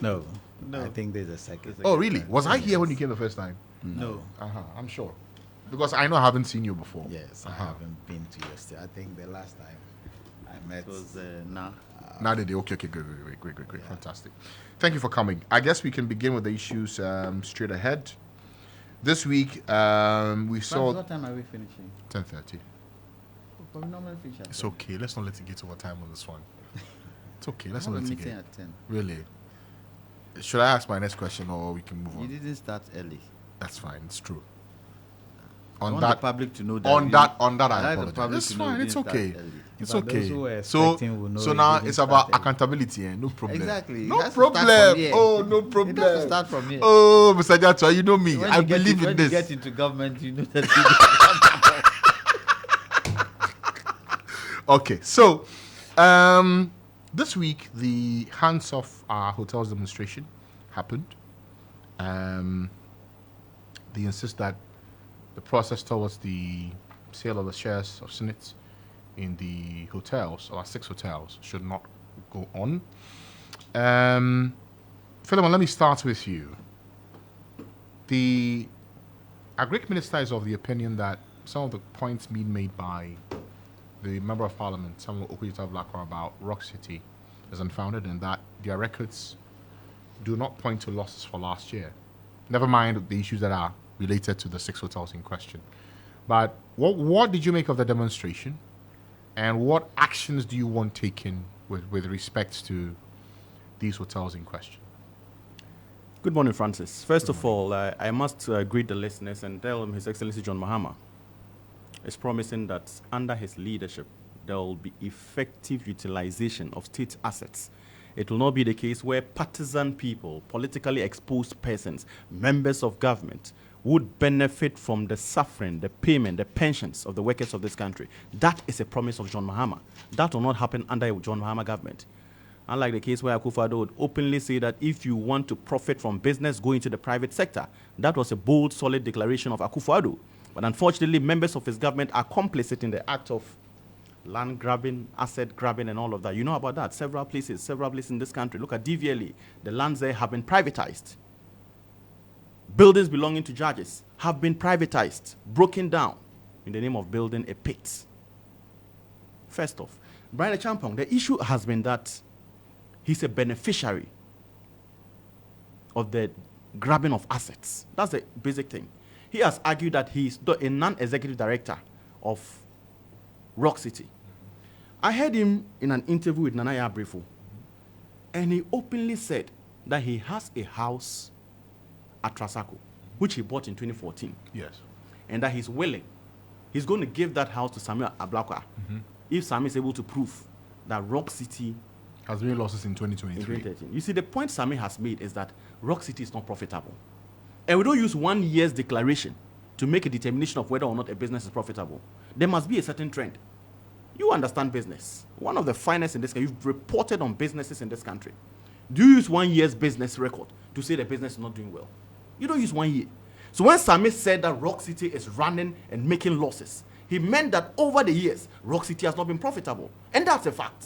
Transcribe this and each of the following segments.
No. No. I think there's a second. Oh, really? Was I here Yes. when you came the first time? No. I'm sure. Because I know I haven't seen you before. Yes, I haven't been to your state. I think the last time I met It was nah. Now they okay, great, fantastic. Thank you for coming. I guess we can begin with the issues straight ahead. This week, we Francis, saw what time are we finishing? 10:30. We normally finish at It's 10. okay. Let's not let it get over time on this one. It's okay. Let's I not have a let it meeting get. at 10. Really? Should I ask my next question or we can move You on? didn't start early. That's fine. It's true. I On want the that, public to know that. on you- that, I I like the apologize. public It's to know fine. you It's didn't start okay. early. It's But those okay. who were So, expecting will know so it now didn't it's start about early. accountability. No problem. Exactly. It No has to start problem. from here. Oh, no It has to problem. start from here. Oh, Mr. Jato, you know me. When I you get believe in, in when this. you get into government, you know that Okay, so this week the hands off our hotels demonstration happened. They insist that the process towards the sale of the shares of Senate in the hotels, our 6 hotels, should not go on. Philemon, let me start with you. The Agric Minister is of the opinion that some of the points being made by the Member of Parliament, Samuel Okudita Blackwell, about Rock City is unfounded and that their records do not point to losses for last year. Never mind the issues that are related to the 6 hotels in question. But what did you make of the demonstration? And what actions do you want taken with respect to these hotels in question? Good morning, Francis. First of all, I must greet the listeners and tell His Excellency John Mahama is promising that under his leadership, there will be effective utilization of state assets. It will not be the case where partisan people, politically exposed persons, members of government, would benefit from the suffering, the payment, the pensions of the workers of this country. That is a promise of John Mahama. That will not happen under a John Mahama government. Unlike the case where Akufo-Addo would openly say that if you want to profit from business, go into the private sector. That was a bold, solid declaration of Akufo-Addo. But unfortunately, members of his government are complicit in the act of land grabbing, asset grabbing, and all of that. You know about that. Several places in this country. Look at DVLA. The lands there have been privatized. Buildings belonging to judges have been privatized, broken down in the name of building a pit. First off, Brian Champong, the issue has been that he's a beneficiary of the grabbing of assets. That's the basic thing. He has argued that he's a non-executive director of Rock City. I heard him in an interview with Nanaya Abrifo, and he openly said that he has a house at Trasaco, which he bought in 2014. Yes. And that he's willing. He's going to give that house to Samuel Ablakwa if Sami is able to prove that Rock City Has made losses in in 2023. 2013. You see, the point Sami has made is that Rock City is not profitable. And we don't use 1 year's declaration to make a determination of whether or not a business is profitable. There must be a certain trend. You understand business. One of the finest in this country. You've reported on businesses in this country. Do you use 1 year's business record to say the business is not doing well? You don't use 1 year. So when Sami said that Rock City is running and making losses, he meant that over the years, Rock City has not been profitable. And that's a fact.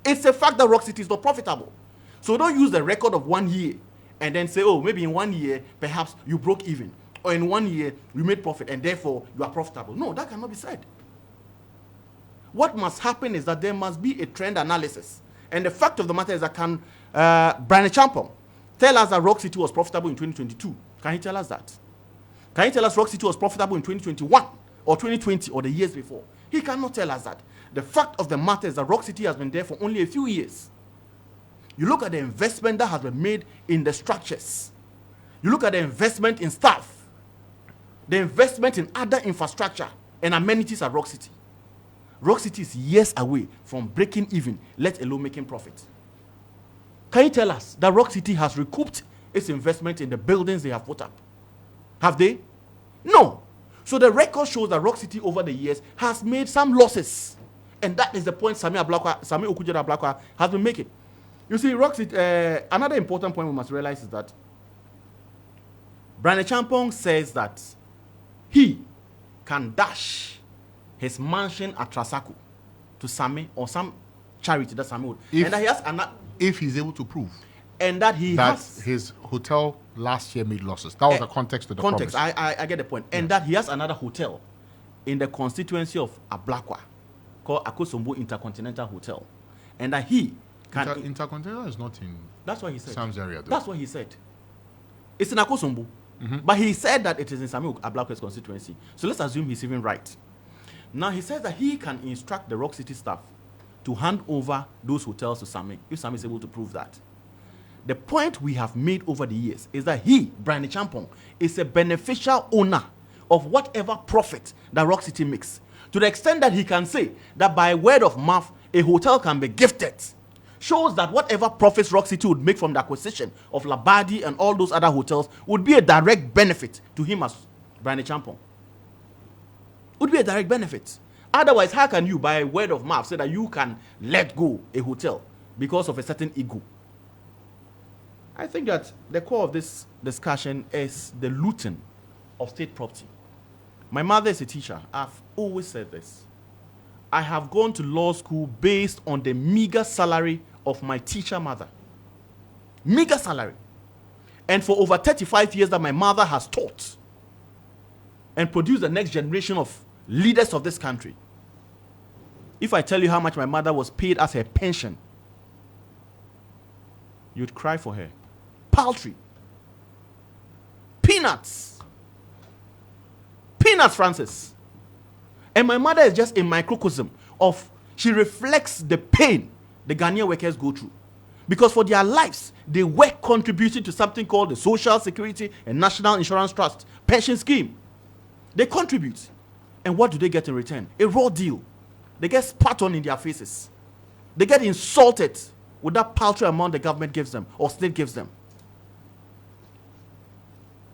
It's a fact that Rock City is not profitable. So don't use the record of 1 year and then say, oh, maybe in 1 year, perhaps you broke even. Or in 1 year, you made profit and therefore you are profitable. No, that cannot be said. What must happen is that there must be a trend analysis. And the fact of the matter is that can Brian Champong tell us that Rock City was profitable in 2022? Can he tell us that? Can he tell us Rock City was profitable in 2021 or 2020 or the years before? He cannot tell us that. The fact of the matter is that Rock City has been there for only a few years. You look at the investment that has been made in the structures. You look at the investment in staff, the investment in other infrastructure and amenities at Rock City. Rock City is years away from breaking even, let alone making profit. Can you tell us that Rock City has recouped its investment in the buildings they have put up? Have they? No. So the record shows that Rock City over the years has made some losses. And that is the point Sami Okudita Blackwell has been making. You see, Rock City, another important point we must realize is that Brian Champong says that he can dash his mansion at Trasaco to Sami or some charity that Sami would. And that he has If he's able to prove. and that he that has his hotel last year made losses. That was the context of the context. promise. I get the point. And that he has another hotel in the constituency of Ablakwa called Akosombo Intercontinental Hotel, and that he can. Intercontinental is not in That's what he said. Sam's area, though. That's what he said. It's in Akosombo, but he said that it is in Sami Ablakwa's constituency. So let's assume he's even right. Now he says that he can instruct the Rock City staff to hand over those hotels to Sami if Sami is able to prove that. The point we have made over the years is that he, Brian Champong, is a beneficial owner of whatever profit that Rock City makes. To the extent that he can say that by word of mouth, a hotel can be gifted, shows that whatever profits Rock City would make from the acquisition of Labadi and all those other hotels would be a direct benefit to him as Brian Champong. Would be a direct benefit. Otherwise, how can you, by word of mouth, say that you can let go a hotel because of a certain ego? I think that the core of this discussion is the looting of state property. My mother is a teacher. I've always said this. I have gone to law school based on the meager salary of my teacher mother. Meager salary. And for over 35 years that my mother has taught and produced the next generation of leaders of this country. If I tell you how much my mother was paid as her pension, you'd cry for her. Paltry. Peanuts. Peanuts, Francis. And my mother is just a microcosm of, she reflects the pain the Ghanaian workers go through. Because for their lives, they work contributing to something called the Social Security and National Insurance Trust pension scheme. They contribute. And what do they get in return? A raw deal. They get spat on in their faces. They get insulted with that paltry amount the government gives them or state gives them.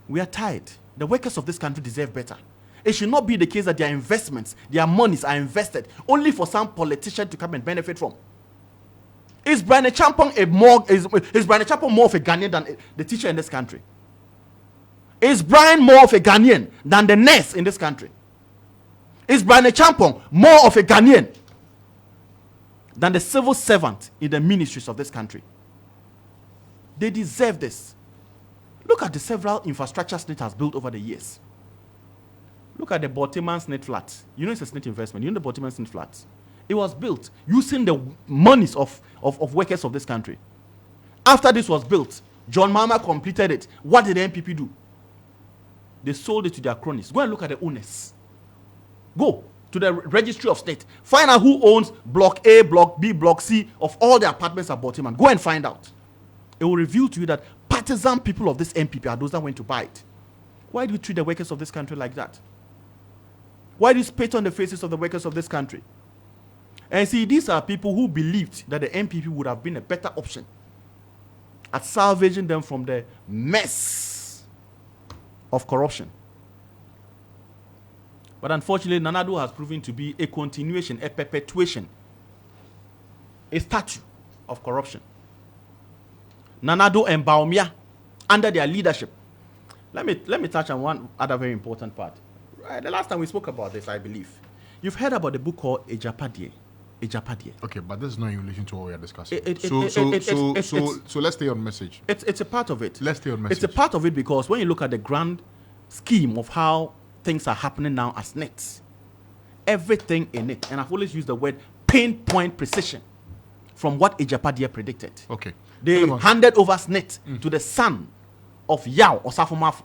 We are tired. The workers of this country deserve better. It should not be the case that their investments, their monies are invested only for some politician to come and benefit from. Is Brian Champong is Brian Champong more of a Ghanaian than the teacher in this country? Is Brian more of a Ghanaian than the nurse in this country? Is Brian Champong more of a Ghanaian than the civil servant in the ministries of this country? They deserve this. Look at the several infrastructure SNIT has built over the years. Look at the Baltimore SNIT flat. You know it's a SNIT investment. You know the Baltimore SNIT flat. It was built using the monies of workers of this country. After this was built, John Mahama completed it. What did the NPP do? They sold it to their cronies. Go and look at the owners. Go to the registry of state. Find out who owns Block A, Block B, Block C of all the apartments at Baltimore. Go and find out. It will reveal to you that partisan people of this NPP are those that went to buy it. Why do you treat the workers of this country like that? Why do you spit on the faces of the workers of this country? And see, these are people who believed that the NPP would have been a better option at salvaging them from the mess of corruption. But unfortunately, Nanado has proven to be a continuation, a perpetuation, a statue of corruption. Nanado and Baumia, under their leadership. Let me touch on one other very important part. Right, the last time we spoke about this, I believe, you've heard about the book called Ejapadie. Okay, but this is not in relation to what we are discussing. So let's stay on message. It's a part of it. Let's stay on message. It's a part of it because when you look at the grand scheme of how things are happening now as nets, everything in it, and I've always used the word pinpoint precision from what Ejapadie predicted. Okay. They handed over SNIT to the son of Yao or Safumafu.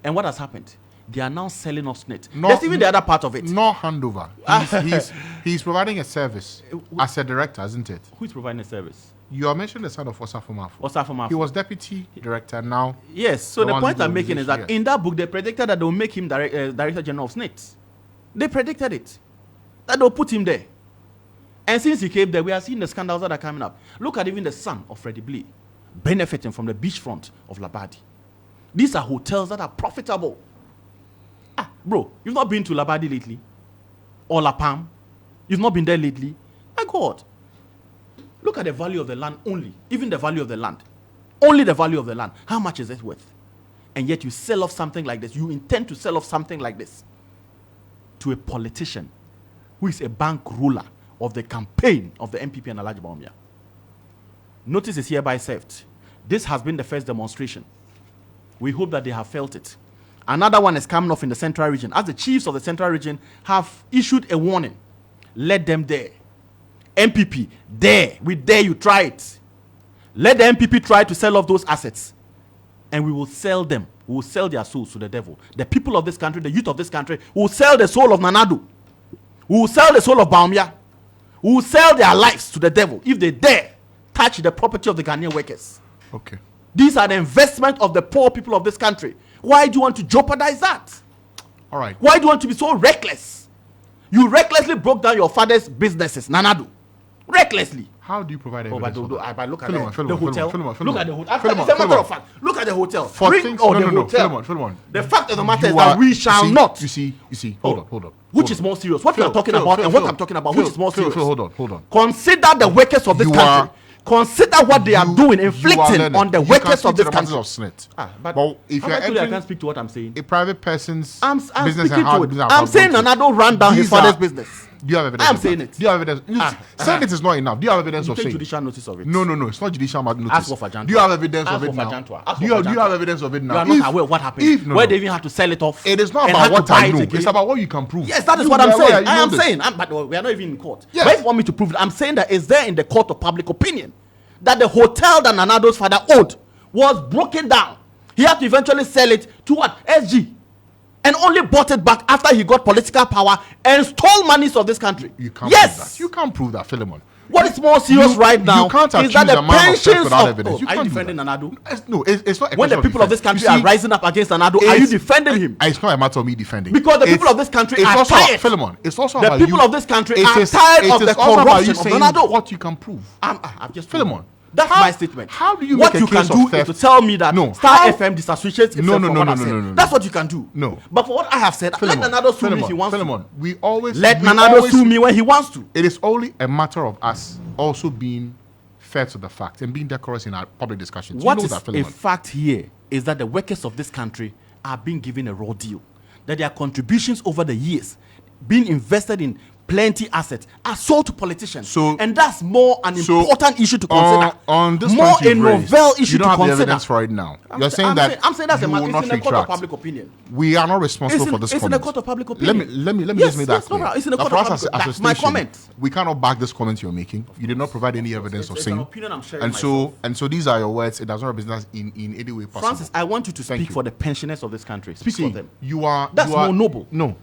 And what has happened? They are now selling off SNIT. There's even the other part of it. No handover. He's providing a service as a director, isn't it? Who is providing a service? You are mentioning the son of Osafumafu. Osafumafu. He was deputy director now. Yes, so the point I'm making is that in that book, they predicted that they'll make him Director General of SNIT. They predicted it. That they'll put him there. And since he came there, we are seeing the scandals that are coming up. Look at even the son of Freddie Blee benefiting from the beachfront of Labadi. These are hotels that are profitable. Bro, you've not been to Labadi lately? Or La Palm? You've not been there lately? My God. Look at the value of the land only. Even the value of the land. Only the value of the land. How much is it worth? And yet you sell off something like this. You intend to sell off something like this to a politician who is a bank ruler of the campaign of the MPP and Alhaji Bawumia. Notice is hereby served. This has been the first demonstration. We hope that they have felt it. Another one is coming off in the central region. As the chiefs of the central region have issued a warning, let them dare. MPP, dare. We dare you, try it. Let the MPP try to sell off those assets. And we will sell them. We will sell their souls to the devil. The people of this country, the youth of this country, will sell the soul of Nanado. We will sell the soul of Baumia. We will sell their lives to the devil if they dare touch the property of the Ghanaian workers. Okay. These are the investment of the poor people of this country. Why do you want to jeopardize that? All right. Why do you want to be so reckless? You recklessly broke down your father's businesses, Nanado. Recklessly. How do you provide Oh, evidence? but look at Philemon, the Philemon, hotel. Philemon, Look Philemon. at the hotel. Philemon, As a matter Philemon. of fact, look at the hotel. For Bring things, on no, the no, no, hotel. Philemon, Philemon. The fact of the matter is You that are- we shall you see, not. You see. Hold on. Which is more serious? What you are talking about and what I'm talking about, which is more serious? Hold on. Consider the workers of this You country. Consider what they are doing, You are inflicting learned. on the You can workers speak of to this the matters country. of SNIT. But if have you're I told you I entering can't speak to what I'm saying. a private person's I'm business speaking and how to the it. business I'm saying account Nanado ran down his These father's are- business. Do you have evidence? I'm of saying that? it. Do you have evidence? Saying it is not enough. Do you have evidence You of take saying? judicial notice of it. No. It's not judicial notice. Ask for Fajantua. Do you have evidence Ask of it for now? Fajantua. Ask Do for you Fajantua. have evidence of it now? You are not aware of what happened. If, no, Where no. they even have to sell it off. It is not and about had to what buy I it know. again. It's about what you can prove. Yes, that is You what I'm are a saying. lawyer, you I know am this. saying. But we are not even in court. Yes. But if you want me to prove it, I'm saying that it's there in the court of public opinion that the hotel that Nanado's father owned was broken down. He had to eventually sell it to what? SG. And only bought it back after he got political power and stole monies of this country. You can't yes. prove that. You can't prove that, Philemon. What is more serious right now you can't is that accuse the a man of theft pensions without of... evidence. Oh, You are you can't do defending that. Nanado? It's not a When the question of people of this defense. country You are see, rising up against Nanado, are you it's- defending him? It's not a matter of me defending. Because the people of this country it's are also, tired. Philemon, it's also The about people you. of this country It are is- tired it of is the also about corruption you of saying Nanado. what you can prove. I've just Philemon, That's how- my statement. how do you what make a you can case of do is theft? to tell me that No. Star How- FM disassociates itself No, from what no, I said. no. That's what you can do. No. But for what I have said, Philemon, let Nanado sue me if he wants Philemon, to. we always Let we Nanado always- sue me when he wants to. It is only a matter of us also being fair to the fact and being decorous in our public discussions. What you know is that, a Philemon. fact here is that the workers of this country are being given a raw deal. That their contributions over the years, being invested in plenty assets, are sold to politicians. And that's more an important issue to consider. On this more point a you've raised, novel issue you don't to have the consider. evidence for it now. You're saying I'm that saying that's you will not it's in the court of retract. public opinion. We are not responsible It's for in- this it's in comment. the court of public opinion. Let me Yes, just make that yes, no clear. problem. It's in the Now, court for of us public- as a that's my station, comment. we cannot back this comment you're making. You did not provide any evidence of It's saying. an opinion I'm sharing and myself. so these are your words. It does not represent us in any way possible. Francis, I want you to Thank speak you. for the pensioners of this country. Speak See, for them. That's more noble. No.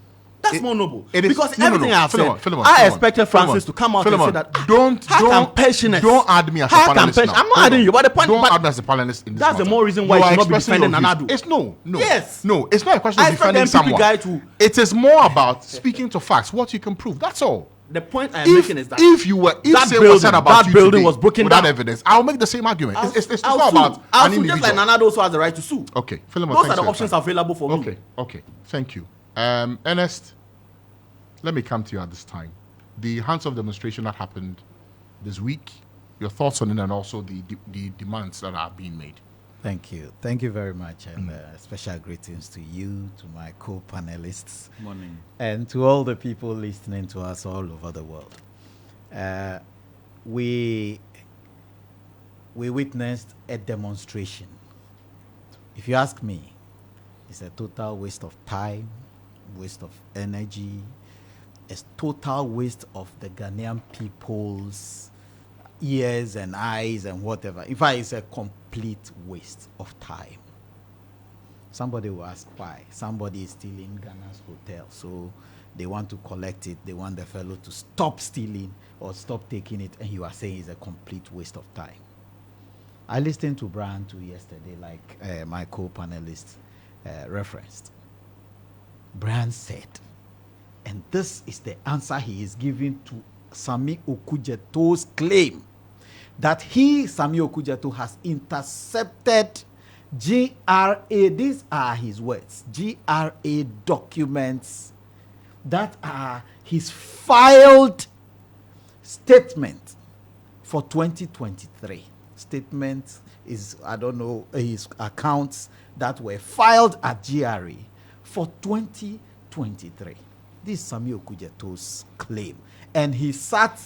That's more noble. It is, because no, everything I have Philemon, said, Philemon, I Philemon, expected Francis Philemon, to come out Philemon, and say that how can pensioners? Don't add me as a How can panelist now. I'm not Hold adding on. you, but the point. Don't but add me as a panelist in this that's the matter. more reason why You you are should not be expressing defending your views. Nanado. It's no. Yes. No, it's not a question I of expect the defending MPP someone. guy to- It is more about speaking to facts, what you can prove. That's all. The point I am making is that if you were, if that say building, was said about that you building today was broken without down. evidence, I'll make the same argument. It's I'll not sue. about I'll an sue just like individual. Nanado also has the right to sue. Okay, Philemon, Those thanks are the for your options time. available for me. Okay, thank you. Ernest, let me come to you at this time. The hands-off demonstration that happened this week, your thoughts on it, and also the demands that are being made. Thank you very much, and special greetings to you, to my co-panelists, Morning. and to all the people listening to us all over the world. We witnessed a demonstration. If you ask me, it's a total waste of time, waste of energy, a total waste of the Ghanaian people's ears and eyes and whatever. In fact, it's a complete waste of time. Somebody will ask why. Somebody is stealing Ghana's hotel, so they want to collect it. They want the fellow to stop stealing or stop taking it, and you are saying it's a complete waste of time. I listened to Brian too yesterday, like my co-panelist referenced. Brian said, and this is the answer he is giving to Sami Okudzeto's claim that Sami Okudzeto, has intercepted GRA, these are his words, GRA documents that are his filed statement for 2023. Statement is, I don't know, his accounts that were filed at GRA for 2023. This is Sami Okudzeto's claim. And he sat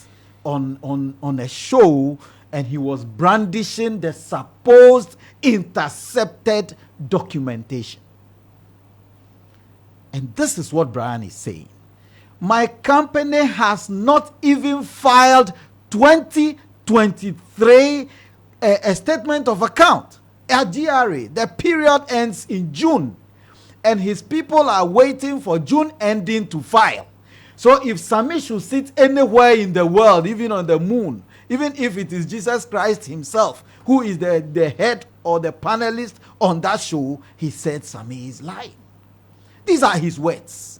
on a show, and he was brandishing the supposed intercepted documentation. And this is what Brian is saying. My company has not even filed 2023 a statement of account, a GRA. The period ends in June, and his people are waiting for June ending to file. So if Sami should sit anywhere in the world, even on the moon, even if it is Jesus Christ himself who is the head or the panelist on that show, he said Sami is lying. These are his words.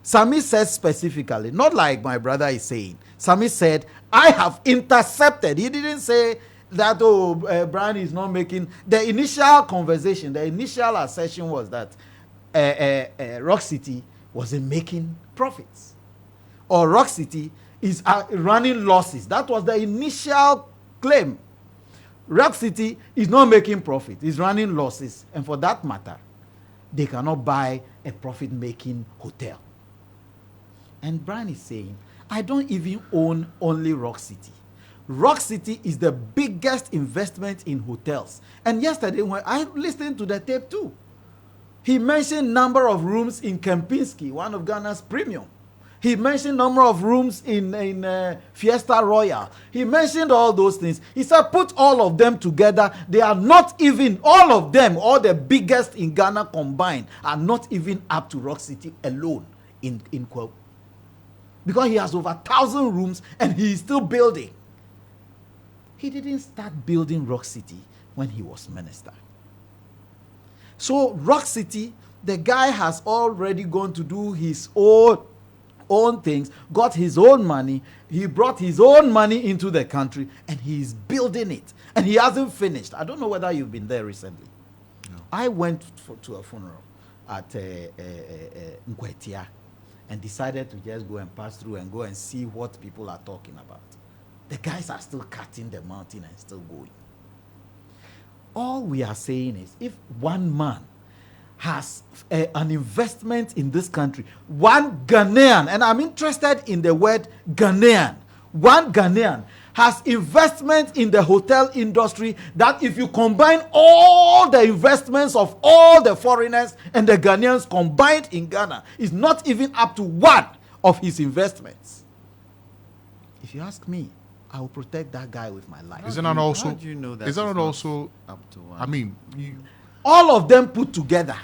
Sami said specifically, not like my brother is saying. Sami said, I have intercepted. He didn't say that, Brian is not making. The initial conversation, the initial assertion was that Rock City wasn't making profits, or Rock City is running losses. That was the initial claim. Rock City is not making profit, it's running losses, and for that matter, they cannot buy a profit-making hotel. And Brian is saying, I don't even own only Rock City. Rock City is the biggest investment in hotels. And yesterday, when I listened to the tape too, he mentioned number of rooms in Kempinski, one of Ghana's premium. He mentioned number of rooms in Fiesta Royal. He mentioned all those things. He said, put all of them together. They are not even, all of them, all the biggest in Ghana combined, are not even up to Rock City alone in Kwel. Because he has over 1,000 rooms and he is still building. He didn't start building Rock City when he was minister. So Rock City, the guy has already gone to do his own things, got his own money, he brought his own money into the country, and he is building it. And he hasn't finished. I don't know whether you've been there recently. No. I went to a funeral at Nkwetia and decided to just go and pass through and go and see what people are talking about. The guys are still cutting the mountain and still going. All we are saying is, if one man has an investment in this country, one Ghanaian, and I'm interested in the word Ghanaian, one Ghanaian has investment in the hotel industry, that if you combine all the investments of all the foreigners and the Ghanaians combined in Ghana, is not even up to one of his investments. If you ask me, I will protect that guy with my life. Isn't that also? How do you know that? Isn't it's it not also? up to one? I mean, all of them put together.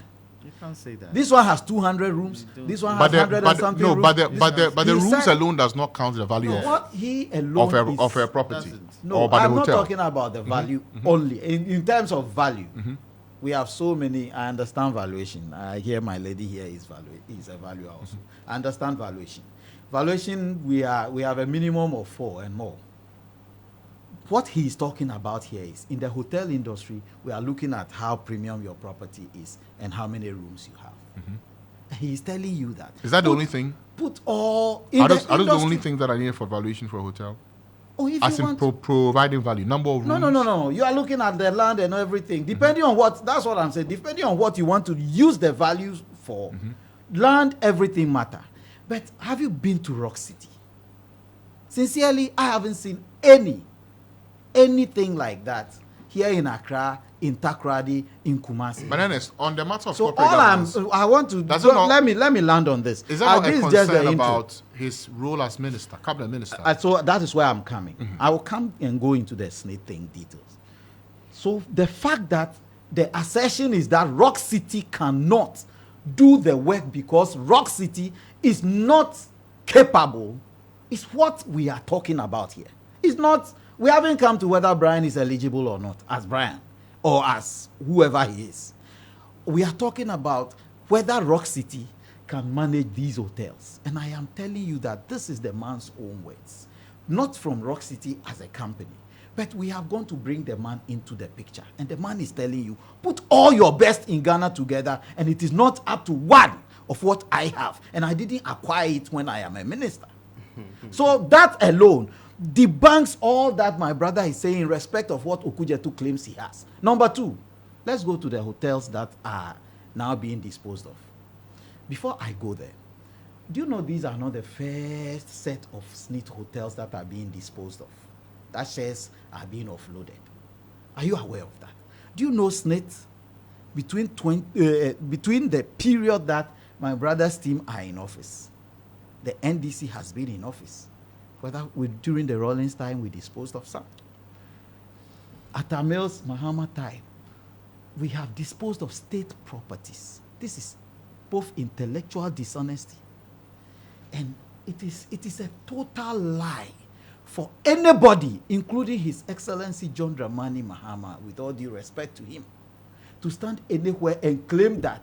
You can't say that. This one has 200 rooms. This one has 100 and something rooms. but the He rooms said- alone does not count the value What he alone is, of a property. doesn't. no, or by I'm the not hotel. talking about the value only. In terms of value, we have so many. I understand valuation. I hear my lady here is a value also. I understand valuation. Valuation, we have a minimum of 4 and more. What he is talking about here is, in the hotel industry, we are looking at how premium your property is and how many rooms you have. He is telling you that. Is that the only thing? Put all in Are the those the industry. only things that are needed for valuation for a hotel? Oh, if As you in want, providing value, number of rooms. no. You are looking at the land and everything. Depending on what, that's what I'm saying. Depending on what you want to use the values for, land, everything matter. But have you been to Rock City? Sincerely, I haven't seen anything like that here in Accra, in Takoradi, in Kumasi. But then on the matter of So corporate all governance, I want to Does it not- let me land on this. is that not This a is just the concern intro. about his role as minister, cabinet minister? So that is where I'm coming. I will come and go into the snake thing details. So the fact that the assertion is that Rock City cannot do the work because Rock City is not capable is what we are talking about here. It's not, we haven't come to whether Brian is eligible or not as Brian or as whoever he is. We are talking about whether Rock City can manage these hotels. And I am telling you that this is the man's own words, not from Rock City as a company. But we have gone to bring the man into the picture. And the man is telling you, put all your best in Ghana together, and it is not up to one of what I have. And I didn't acquire it when I am a minister. So that alone debunks all that my brother is saying in respect of what Okujetu claims he has. Number 2, let's go to the hotels that are now being disposed of. Before I go there, Do you know these are not the first set of SNIT hotels that are being disposed of? That shares are being offloaded. Are you aware of that? Do you know SNIT, between the period that my brother's team are in office, the NDC has been in office. During the Rawlings time, we disposed of some. At Amil's Mahama time, we have disposed of state properties. This is both intellectual dishonesty, and it is a total lie for anybody, including His Excellency John Dramani Mahama, with all due respect to him, to stand anywhere and claim that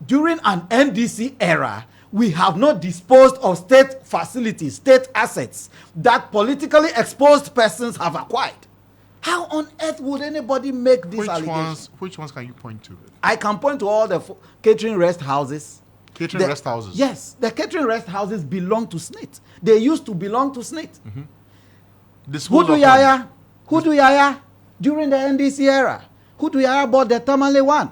during an NDC era, we have not disposed of state facilities, state assets that politically exposed persons have acquired. How on earth would anybody make this allegation? Which ones can you point to? I can point to all the catering rest houses. Catering rest houses? Yes, the catering rest houses belong to SNIT. They used to belong to SNIT. Huduyaya, during the NDC era, Huduyaya bought the Tamale one.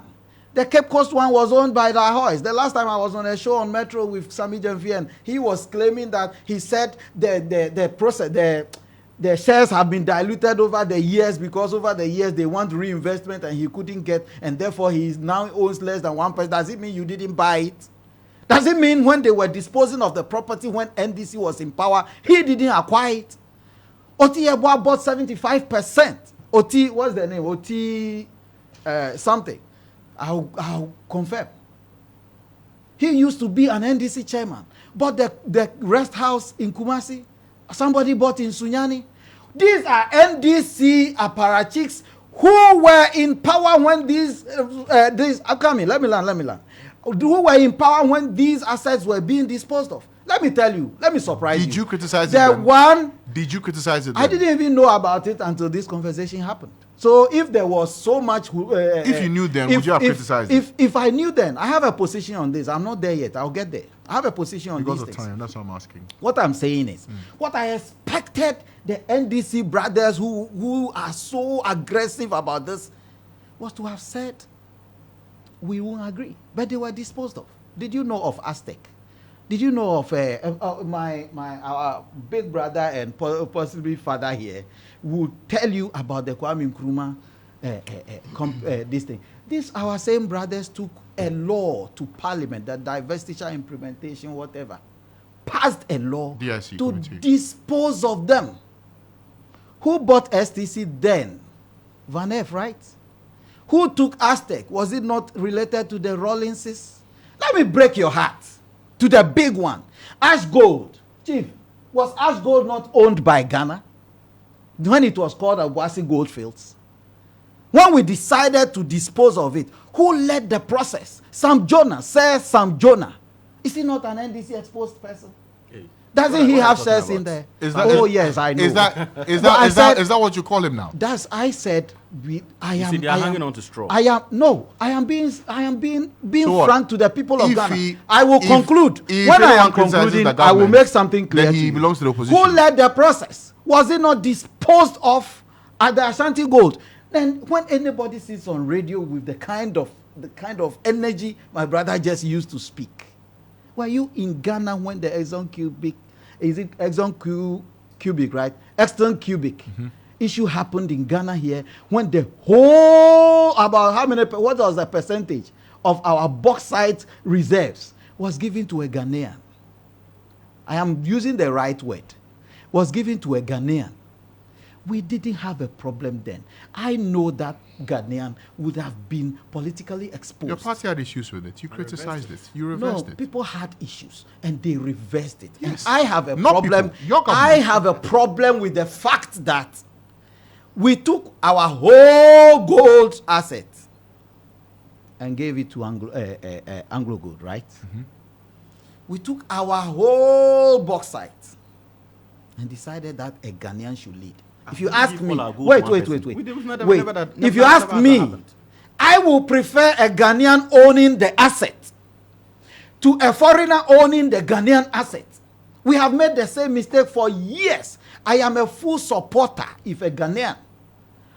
The Cape Coast one was owned by the Ahoys. The last time I was on a show on Metro with Sami Jemfien, he was claiming that he said the shares have been diluted over the years because over the years they want reinvestment and he couldn't get, and therefore he now owns less than 1%. Does it mean you didn't buy it? Does it mean when they were disposing of the property when NDC was in power, he didn't acquire it? Oti Yeboah bought 75%. Oti, what's the name? Oti something. I'll confirm. He used to be an NDC chairman. But the rest house in Kumasi, somebody bought in Sunyani. These are NDC apparatchiks who were in power when these upcoming. Let me learn. Who were in power when these assets were being disposed of. Let me tell you. Let me surprise you. Did you criticize it? Did you criticize it? I didn't even know about it until this conversation happened. So if there was so much... if you knew then, would you have criticized it? If I knew then, I have a position on this. I'm not there yet. I'll get there. I have a position on because these of things. time, that's what I'm asking. What I'm saying is, what I expected the NDC brothers who are so aggressive about this was to have said, we won't agree. But they were disposed of. Did you know of Aztec? Did you know of our big brother and possibly father here will tell you about the Kwame Nkrumah this thing. These our same brothers took a law to Parliament, the divestiture implementation, whatever, passed a law DIC to committee. dispose of them. Who bought STC then? Van Eff, right? Who took Aztec? Was it not related to the Rawlingses? Let me break your heart to the big one. Ash Gold. Chief, was Ash Gold not owned by Ghana when it was called Abwasi Goldfields? When we decided to dispose of it, who led the process? Sam Jonah. Is he not an NDC exposed person? Hey. Doesn't he What are have you shares talking in about? there? Is that- Oh is- yes, I know. Is that what you call him now? I said I You am. see, they are I am- hanging on to straw. I am being So what? frank to the people of If Ghana. he- I will if- conclude. if When I anyone am criticizes concluding, the I will government, make something clear. then he to you. belongs to the opposition. Who led the process? Was it not disposed of at the Ashanti Gold? Then when anybody sits on radio with the kind of energy my brother just used to speak, were you in Ghana when the Exxon Cubic, right? Exxon Cubic issue happened in Ghana here when the whole, about how many, what was the percentage of our bauxite reserves was given to a Ghanaian? I am using the right word. Was given to a Ghanaian. We didn't have a problem then. I know that Ghanaian would have been politically exposed. Your party had issues with it. You criticized it. You No, reversed it. people had issues and they reversed it. Yes. And I have a Not problem. people, your government. I have a problem with the fact that we took our whole gold assets and gave it to Anglo Gold, right? We took our whole bauxite and decided that a Ghanaian should lead. If you ask me, wait. If you ask me, I will prefer a Ghanaian owning the asset to a foreigner owning the Ghanaian asset. We have made the same mistake for years. I am a full supporter if a Ghanaian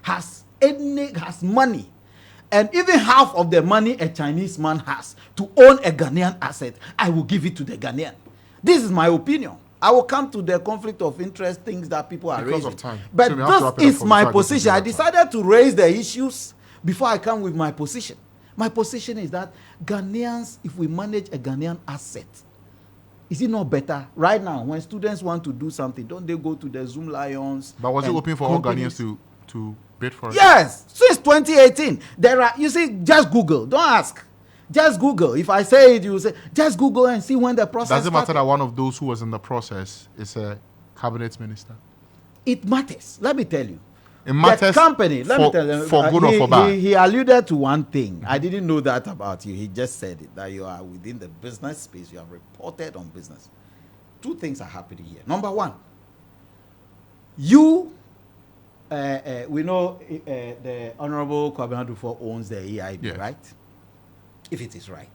has money, and even half of the money a Chinese man has to own a Ghanaian asset, I will give it to the Ghanaian. This is my opinion. I will come to the conflict of interest things that people are Because raising. of time. But So we have to wrap it up this is for my Mr. Aguilar position. I to give us decided to raise the issues before I come with my position. My position is that Ghanaians, if we manage a Ghanaian asset, is it not better? Right now, when students want to do something, don't they go to the Zoom Lions? But was it and open for all companies? Ghanaians to bid for it? Yes, since 2018. There are, you see, just Google. Don't ask. Just Google. If I say it, you say, just Google and see when the process Does it matter started. that one of those who was in the process is a cabinet minister? It matters. Let me tell you. It matters The company, let me tell you, for good or for bad. he alluded to one thing. I didn't know that about you. He just said it, that you are within the business space. You have reported on business. Two things are happening here. Number one, you, we know the Honorable Kwabena Dufour owns the EIB, Yes. right? If it is right.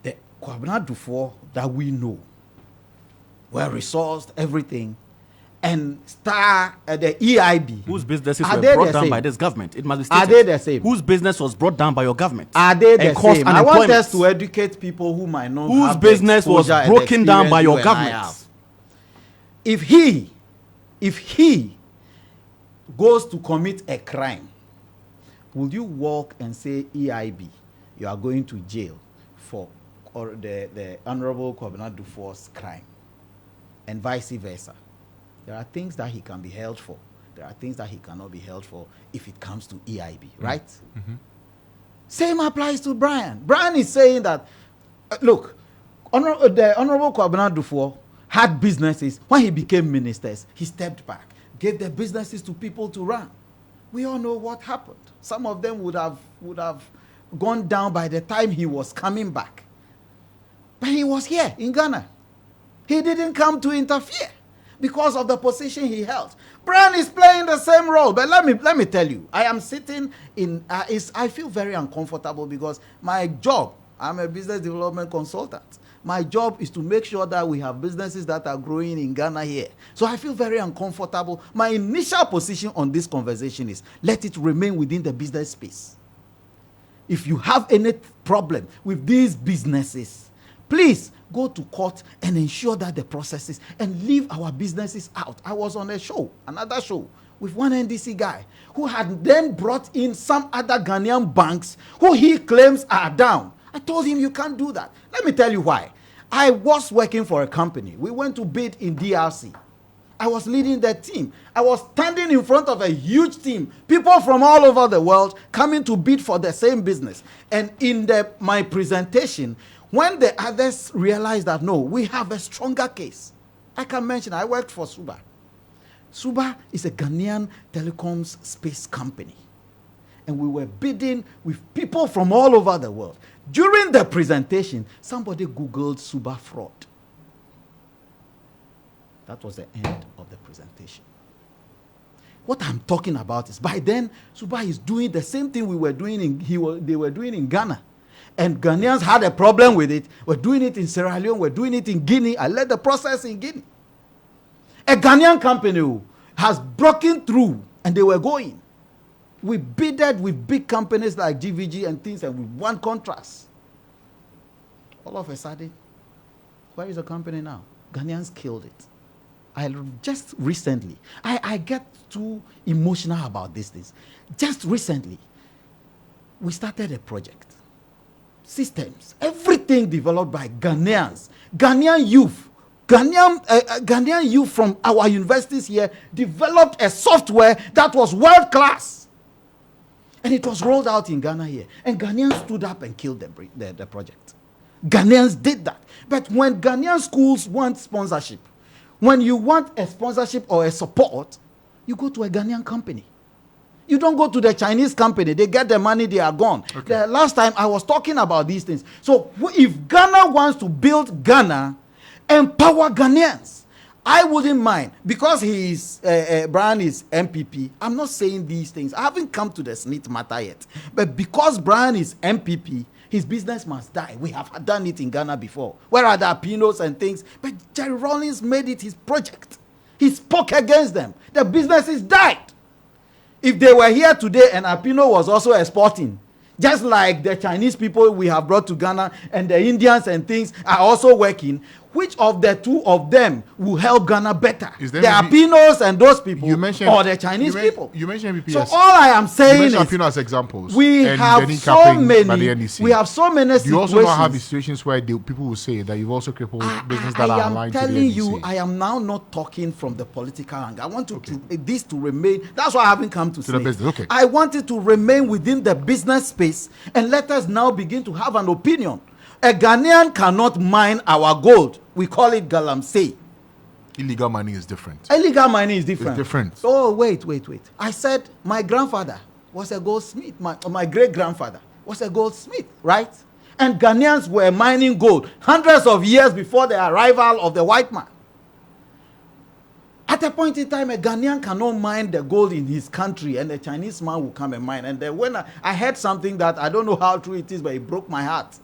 The Kwabena Dufour that we know, were resourced, everything, and Starr, the EIB. Whose businesses Are were they brought the down same? by this government? It must be Are stated. they the same? Whose business was brought down by your government? Are they the And caused same? I want unemployment. us to educate people who might not Whose have the business was exposure and broken down by experience your you and I government? have. If he goes to commit a crime, will you walk and say, EIB, you are going to jail for or the Honorable Kwabena Dufour's crime, and vice versa? There are things that he can be held for. There are things that he cannot be held for if it comes to EIB, right? Same applies to Brian. Brian is saying that, look, the Honorable Kwabena Dufour had businesses. When he became ministers, he stepped back, gave the businesses to people to run. We all know what happened. Some of them would have gone down by the time he was coming back. But he was here in Ghana. He didn't come to interfere because of the position he held. Brian is playing the same role. But let me tell you, I am sitting in, I feel very uncomfortable because my job, I'm a business development consultant. My job is to make sure that we have businesses that are growing in Ghana here. So I feel very uncomfortable. My initial position on this conversation is let it remain within the business space. If you have any problem with these businesses, please go to court and ensure that the processes and leave our businesses out. I was on a show, another show, with one NDC guy who had then brought in some other Ghanaian banks who he claims are down. I told him, you can't do that. Let me tell you why. I was working for a company. We went to bid in DRC. I was leading that team. I was standing in front of a huge team, people from all over the world coming to bid for the same business. And in my presentation, when the others realized that, no, we have a stronger case. I can mention, I worked for Suba. Suba is a Ghanaian telecoms space company. And we were bidding with people from all over the world. During the presentation, somebody Googled Suba fraud. That was the end of the presentation. What I'm talking about is, by then, Suba is doing the same thing we were doing they were doing in Ghana. And Ghanaians had a problem with it. We're doing it in Sierra Leone. We're doing it in Guinea. I led the process in Guinea. A Ghanaian company who has broken through, and they were going. We bidded with big companies like GVG and things, and we won contracts. All of a sudden, where is the company now? Ghanaians killed it. Just recently, I get too emotional about these things. Just recently, we started a project. Systems, everything developed by Ghanaians, Ghanaian youth. Ghanaian youth from our universities here developed a software that was world class. And it was rolled out in Ghana here. And Ghanaians stood up and killed the project. Ghanaians did that. But when Ghanaian schools want sponsorship, when you want a sponsorship or a support, you go to a Ghanaian company. You don't go to the Chinese company. They get the money, they are gone. Okay. The last time I was talking about these things. So if Ghana wants to build Ghana, empower Ghanaians. I wouldn't mind, because Brian is MPP. I'm not saying these things. I haven't come to the SNIT matter yet. But because Brian is MPP, his business must die. We have done it in Ghana before. Where are the Apinos and things? But Jerry Rawlings made it his project. He spoke against them. The businesses died. If they were here today and Apino was also exporting, just like the Chinese people we have brought to Ghana and the Indians and things are also working, which of the two of them will help Ghana better? Is The there maybe- Apinos and those people, You mentioned or the Chinese people? You mentioned MPP So as, all I am you saying mentioned is Apino as examples. we and have Denny so capping by the many. NDC. We have so many Do you also situations. not have the situations where people will say that you've also crippled business that I are am aligned to the telling NDC? you, I am now not talking from the political angle. I want this to remain. That's why I haven't come to the say. business, okay. I want it to remain within the business space, and let us now begin to have an opinion. A Ghanaian cannot mine our gold. We call it galamsey. Illegal mining is different. Illegal mining is different. It's different. Oh, wait. I said my grandfather was a goldsmith. My great-grandfather was a goldsmith, right? And Ghanaians were mining gold hundreds of years before the arrival of the white man. At a point in time, a Ghanaian cannot mine the gold in his country, and a Chinese man will come and mine. And then when I heard something that I don't know how true it is, but it broke my heart.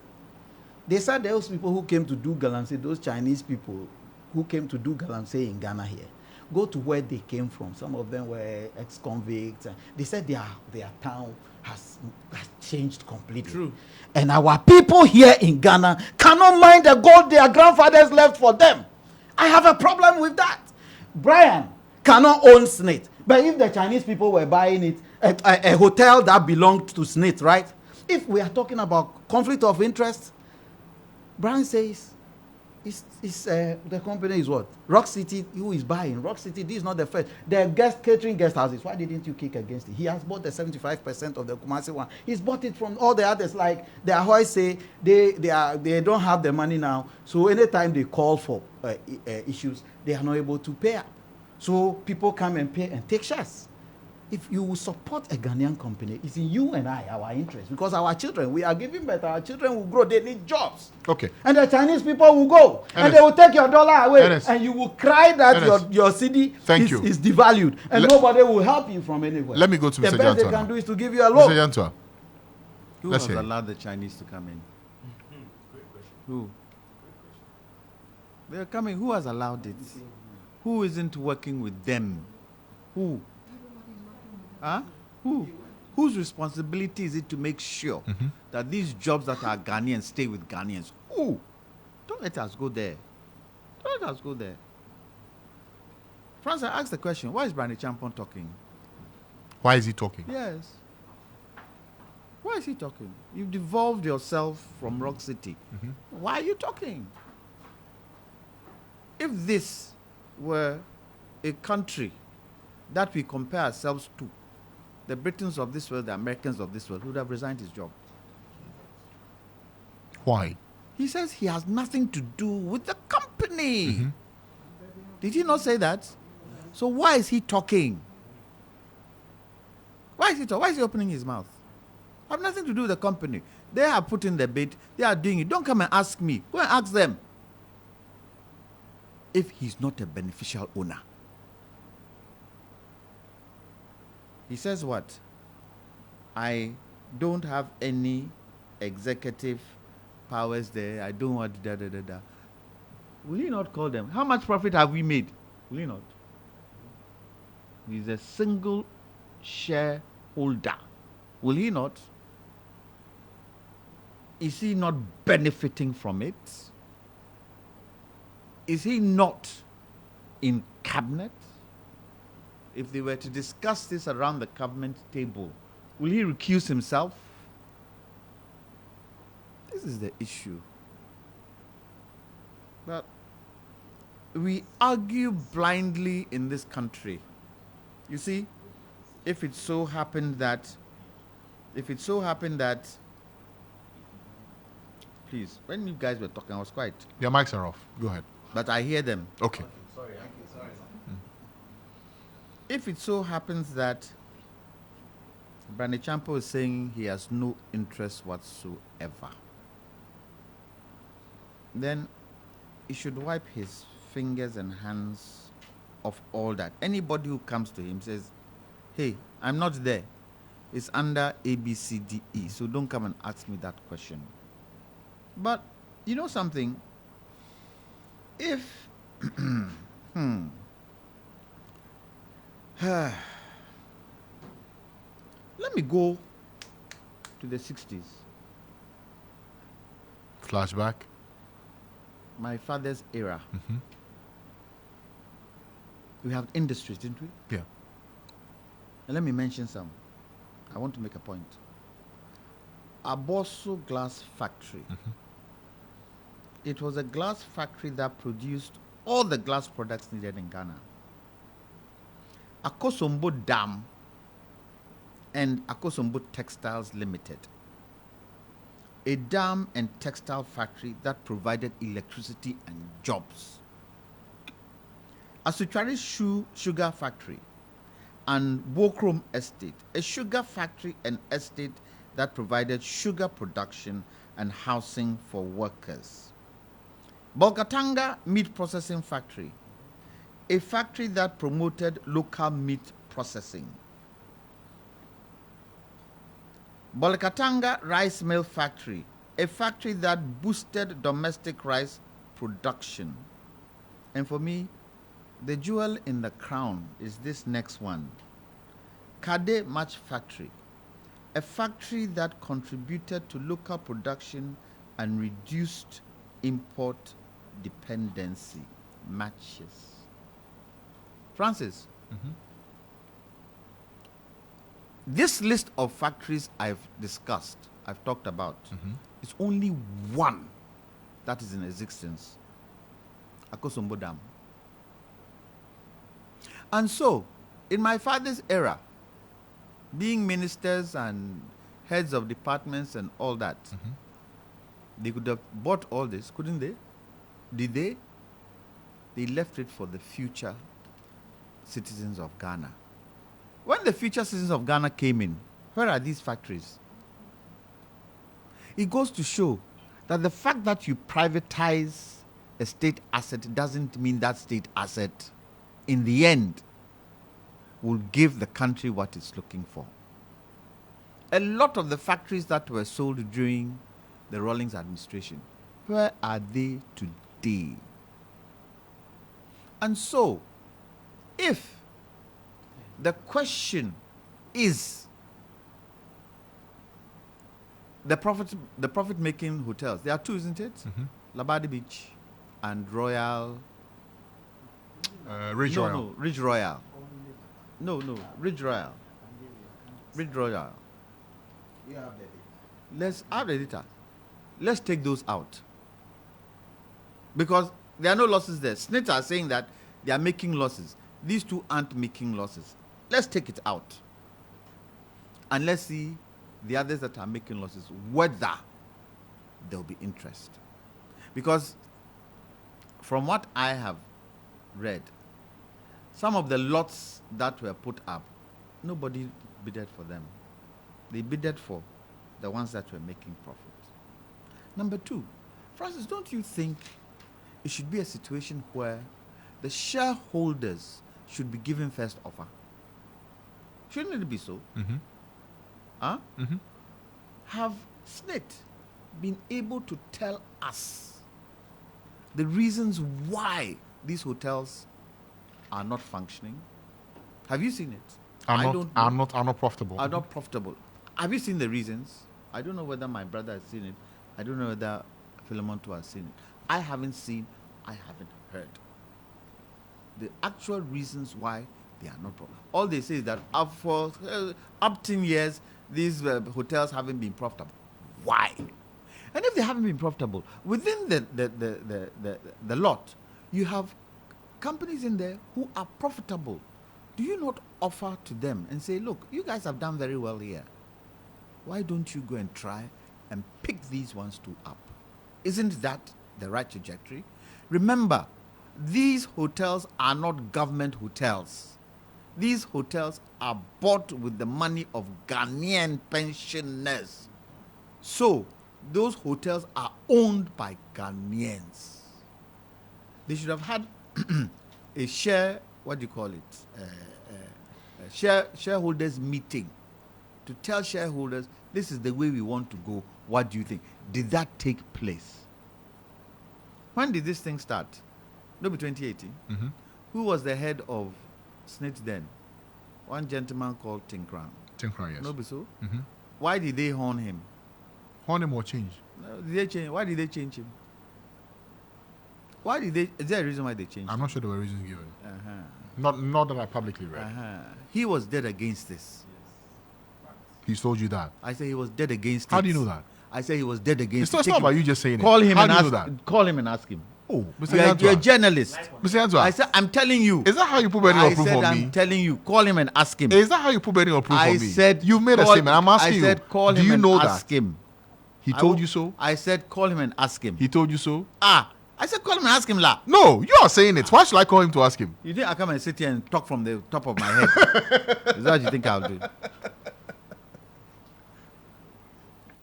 They said those people who came to do galamsey, those Chinese people who came to do galamsey in Ghana here, go to where they came from. Some of them were ex-convicts. They said their town has changed completely. True. And our people here in Ghana cannot mine the gold their grandfathers left for them. I have a problem with that. Brian cannot own SNIT. But if the Chinese people were buying it, a hotel that belonged to SNIT, right? If we are talking about conflict of interest, Brian says, the company is what? Rock City, who is buying? Rock City, this is not the first. The catering guest houses, why didn't you kick against it? He has bought the 75% of the Kumasi one. He's bought it from all the others. Like the Ahoy say, they don't have the money now. So anytime they call for issues, they are not able to pay up. So people come and pay and take shares. If you will support a Ghanaian company, it's in you and I, our interest. Because our children, we are giving better. Our children will grow. They need jobs. Okay. And the Chinese people will go. And they will take your dollar away. And you will cry that your city is devalued. And nobody will help you from anywhere. Let me go to Mr. The best Jantua they can now. do is to give you a loan. Mr. Jantua. Who Let's has hear. allowed the Chinese to come in? Who? They're coming. Who has allowed it? Who isn't working with them? Who? Huh? Who? Whose responsibility is it to make sure that these jobs that are Ghanaians stay with Ghanaians? Who? Don't let us go there. Don't let us go there. Francis, I asked the question, why is Brandy Champon talking? Why is he talking? Yes. Why is he talking? You've devolved yourself from Rock City. Why are you talking? If this were a country that we compare ourselves to, the Britons of this world, the Americans of this world, would have resigned his job. Why? He says he has nothing to do with the company. Did he not say that? So why is he talking? Why is he talking? Why is he opening his mouth? I have nothing to do with the company. They have put in the bid. They are doing it. Don't come and ask me. Go and ask them. If he's not a beneficial owner. He says what? I don't have any executive powers there. I don't want da. Will he not call them? How much profit have we made? Will he not? He's a single shareholder. Will he not? Is he not benefiting from it? Is he not in cabinet? If they were to discuss this around the government table, will he recuse himself? This is the issue. But we argue blindly in this country. You see, if it so happened that, please, when you guys were talking, I was quiet, Your mics are off. Go ahead. but I hear them. Okay. If it so happens that Brandy Champo is saying he has no interest whatsoever, then he should wipe his fingers and hands of all that. Anybody who comes to him says, hey, I'm not there. It's under A, B, C, D, E, so don't come and ask me that question. But you know something? If let me go to the 60s. Flashback. my father's era, we have industries, didn't we? Yeah. And let me mention some. I want to make a point. Aboso Glass Factory. It was a glass factory that produced all the glass products needed in Ghana. Akosombo Dam and Akosombo Textiles Limited, a dam and textile factory that provided electricity and jobs. Asuchari Sugar Factory and Bokrom Estate, a sugar factory and estate that provided sugar production and housing for workers. Bolgatanga Meat Processing Factory, a factory that promoted local meat processing. Bolgatanga Rice Mill Factory, a factory that boosted domestic rice production. And for me, the jewel in the crown is this next one. Kade Match Factory, a factory that contributed to local production and reduced import dependency. Matches. Francis, this list of factories I've discussed, I've talked about, is only one that is in existence. Akosombo Dam. And so, in my father's era, being ministers and heads of departments and all that, they could have bought all this, couldn't they? Did they? They left it for the future citizens of Ghana. When the future citizens of Ghana came in, where are these factories? It goes to show that the fact that you privatize a state asset doesn't mean that state asset, in the end, will give the country what it's looking for. A lot of the factories that were sold during the Rawlings administration, where are they today? And so, if the question is the profit-making hotels, there are two, isn't it? Labadi Beach and Royal. Ridge Royal. No, Ridge Royal. No, Ridge Royal. Ridge Royal. Let's add the data. Let's take those out. Because there are no losses there. SNIT are saying that they are making losses. These two aren't making losses. Let's take it out. And let's see the others that are making losses, whether there will be interest. Because from what I have read, some of the lots that were put up, nobody bidded for them. They bidded for the ones that were making profit. Number two, Francis, don't you think it should be a situation where the shareholders should be given first offer? Shouldn't it be so? Huh? Have SNIT been able to tell us the reasons why these hotels are not functioning? Have you seen it? Are not profitable. Are not profitable. Have you seen the reasons? I don't know whether my brother has seen it. I don't know whether Philemon too has seen it. I haven't seen, I haven't heard the actual reasons why they are not profitable. All they say is that for up 10 years, these hotels haven't been profitable. Why? And if they haven't been profitable, within the lot, you have companies in there who are profitable. Do you not offer to them and say, look, you guys have done very well here. Why don't you go and try and pick these ones two up? Isn't that the right trajectory? Remember, these hotels are not government hotels. These hotels are bought with the money of Ghanaian pensioners. So, those hotels are owned by Ghanaians. They should have had a share, what do you call it? Shareholders meeting to tell shareholders, this is the way we want to go. What do you think? Did that take place? When did this thing start? Maybe 2018. Who was the head of SNIT then? One gentleman called Tinkran. Tinkran, yes. No, be so? Why did they horn him? Horn him or change? Did they change? Why did they change him? Why did they? Is there a reason why they changed? I'm not sure there were reasons given. Uh-huh. Not that I publicly read. Uh-huh. He was dead against this. He's told you that. I say he was dead against it. How do you know that? I say he was dead against It's not about you just saying Call it. him How and do you ask. know that? Call him and ask him. Oh, Mr. You're a Yantua. journalist. Mr. Yantua. I said, I'm telling you. Is that how you put burden I of proof said, on I'm me? telling you. Call him and ask him. Is that how you put burden of proof I on me? said, You made a call- statement. I'm asking I said, you. call Do him you and know ask that? him. He I told will- you so? I said, call him and ask him. He told you so? I said, call him and ask him, la. No, you are saying it. Why should I call him to ask him? You think I come and sit here and talk from the top of my head? Is that what you think I'll do?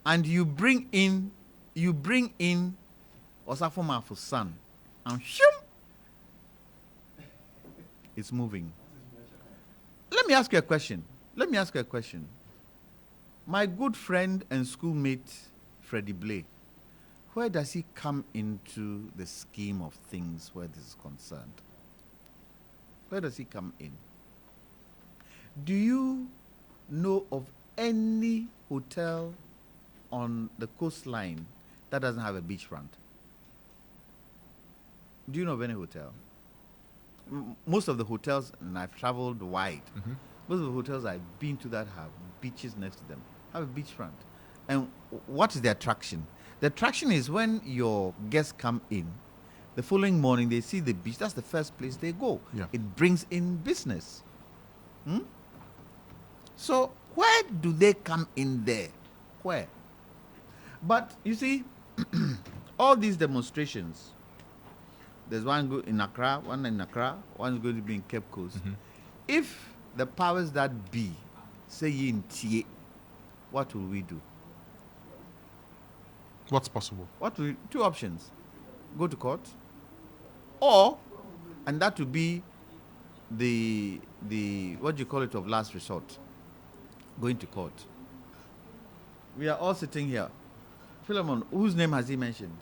And you bring in Osafo Mafu's son, and shoom, it's moving. Let me ask you a question. My good friend and schoolmate, Freddie Blay, where does he come into the scheme of things where this is concerned? Where does he come in? Do you know of any hotel on the coastline that doesn't have a beachfront? Do you know of any hotel? Most of the hotels, and I've traveled wide, most of the hotels I've been to that have beaches next to them, have a beachfront. And what is the attraction? The attraction is when your guests come in, the following morning they see the beach, that's the first place they go. Yeah. It brings in business. So where do they come in there? Where? But you see, all these demonstrations, there's one in Accra, one is going to be in Cape Coast. If the powers that be say in Tie, what will we do? What's possible? Two options. Go to court, or, and that would be the what do you call it, of last resort, going to court. We are all sitting here. Philemon, whose name has he mentioned?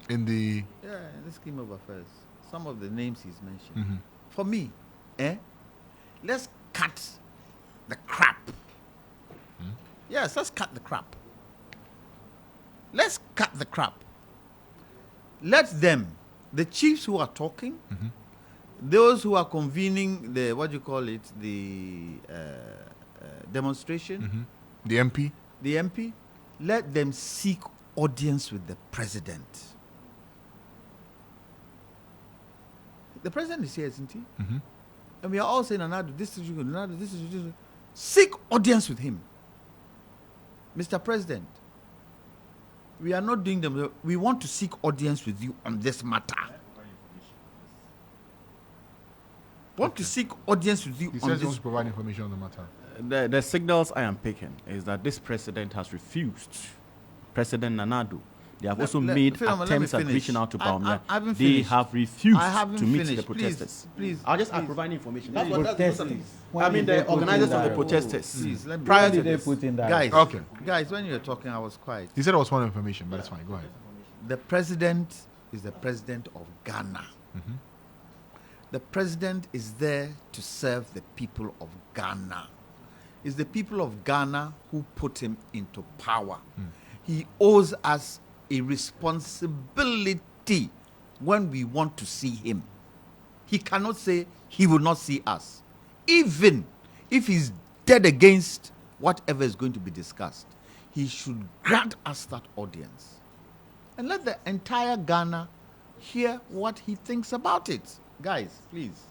In the... Yeah, in the scheme of affairs. Some of the names he's mentioned. For me, let's cut the crap. Yes, let's cut the crap. Let's cut the crap. Let them, the chiefs who are talking, those who are convening the, what do you call it, the demonstration, The MP? the MP, let them seek audience with the president. The president is here, isn't he? And we are all saying, Anadu, this is good, Anadu, this is good. Seek audience with him. Mr. President, we are not doing them. We want to seek audience with you on this matter. Want to seek audience with you He on says he wants this. to provide information on the matter. The signals I am picking is that this president has refused. President Nanadu. They have also made Philemon, let me attempts at finish. reaching out to Baumia. I haven't They finished. have refused I haven't to meet finished. the protesters. Please, I'll just please. provide information. Please. Protesters. I mean, the organizers of the that? protesters. Please, let me Why Prior to did they this, put in that? Guys, Okay. guys, when you were talking, I was quiet. He said it was one information, but it's fine. Go ahead. The president is the president of Ghana. The president is there to serve the people of Ghana. It's the people of Ghana who put him into power. He owes us a responsibility when we want to see him. He cannot say he will not see us, even if he's dead against whatever is going to be discussed. He should grant us that audience and let the entire Ghana hear what he thinks about it. Guys, please.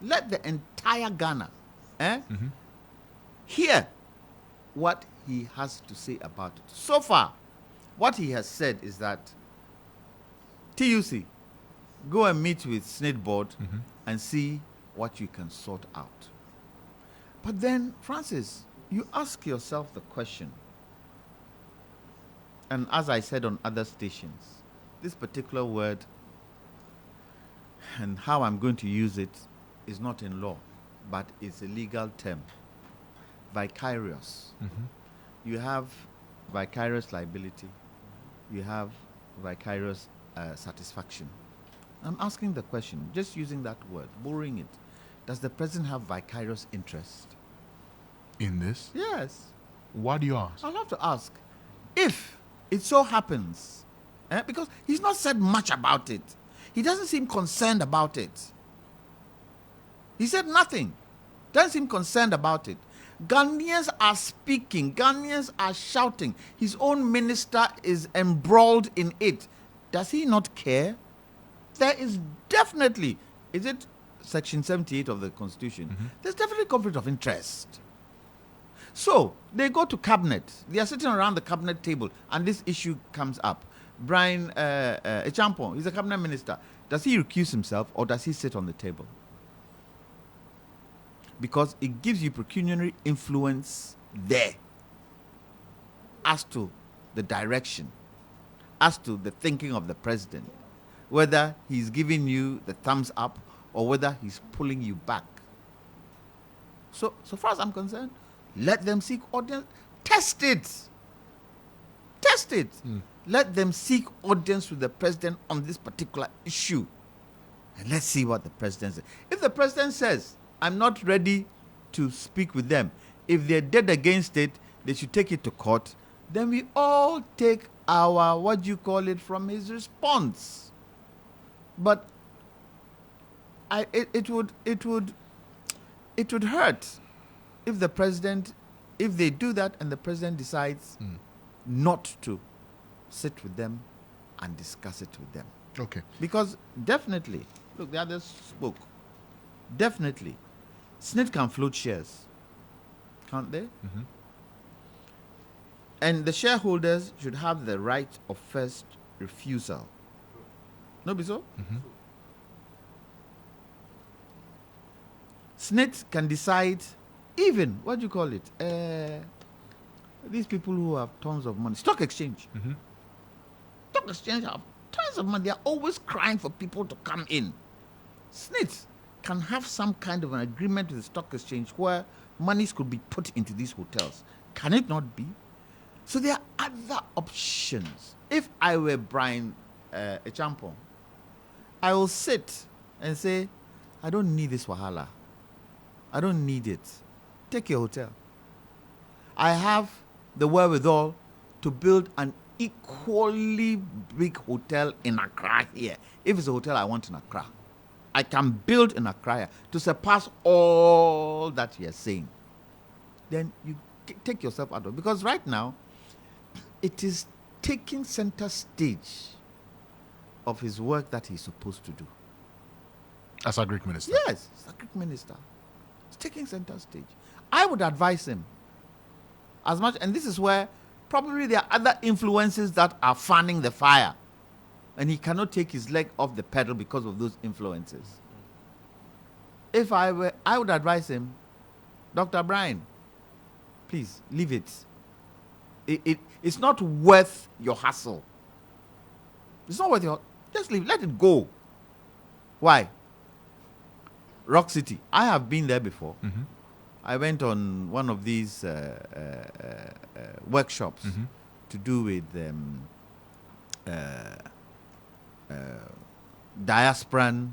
Let the entire Ghana hear what he has to say about it. So far, what he has said is that TUC, go and meet with Senate board and see what you can sort out. But then, Francis, you ask yourself the question, and as I said on other stations, this particular word and how I'm going to use it is not in law, but it's a legal term. Vicarious. You have vicarious liability. You have vicarious satisfaction. I'm asking the question, just using that word, borrowing it. Does the president have vicarious interest? In this? Yes. Why do you ask? I'll have to ask. If it so happens Because he's not said much about it. He doesn't seem concerned about it. He said nothing. Doesn't seem concerned about it. Ghanaians are speaking. Ghanaians are shouting. His own minister is embroiled in it. Does he not care? There is definitely, is it Section 78 of the Constitution? There's definitely conflict of interest. So they go to cabinet. They are sitting around the cabinet table, and this issue comes up. Brian Echampong, he's a cabinet minister. Does he recuse himself, or does he sit on the table? Because it gives you pecuniary influence there as to the direction, as to the thinking of the president, whether he's giving you the thumbs up or whether he's pulling you back. So far as I'm concerned, let them seek audience. Test it. Test it. Let them seek audience with the president on this particular issue. And let's see what the president says. If the president says, I'm not ready to speak with them, if they're dead against it, they should take it to court, then we all take our, what do you call it, from his response. But it would hurt if the president, if they do that and the president decides not to sit with them and discuss it with them. Okay. Because definitely, look, the others spoke. Definitely, SNIT can float shares, can't they? And the shareholders should have the right of first refusal. No, be so? SNIT can decide, even, what do you call it? These people who have tons of money. Stock exchange. Stock exchange have tons of money. They are always crying for people to come in. SNIT can have some kind of an agreement with the stock exchange where monies could be put into these hotels. Can it not be? So there are other options. If I were Brian Echampong, I will sit and say, I don't need this wahala. I don't need it. Take your hotel. I have the wherewithal to build an equally big hotel in Accra here. If it's a hotel I want in Accra, I can build in Accra to surpass all that you're saying. Then you take yourself out of it. Because right now, it is taking center stage of his work that he's supposed to do. As a Greek minister. Yes, as a Greek minister. It's taking center stage. I would advise him as much, and this is where probably there are other influences that are fanning the fire. And he cannot take his leg off the pedal because of those influences. If I were, I would advise him, Dr. Brian, please leave it. It's not worth your hassle. It's not worth your, just leave, let it go. Why? Rock City. I have been there before. I went on one of these workshops to do with diasporan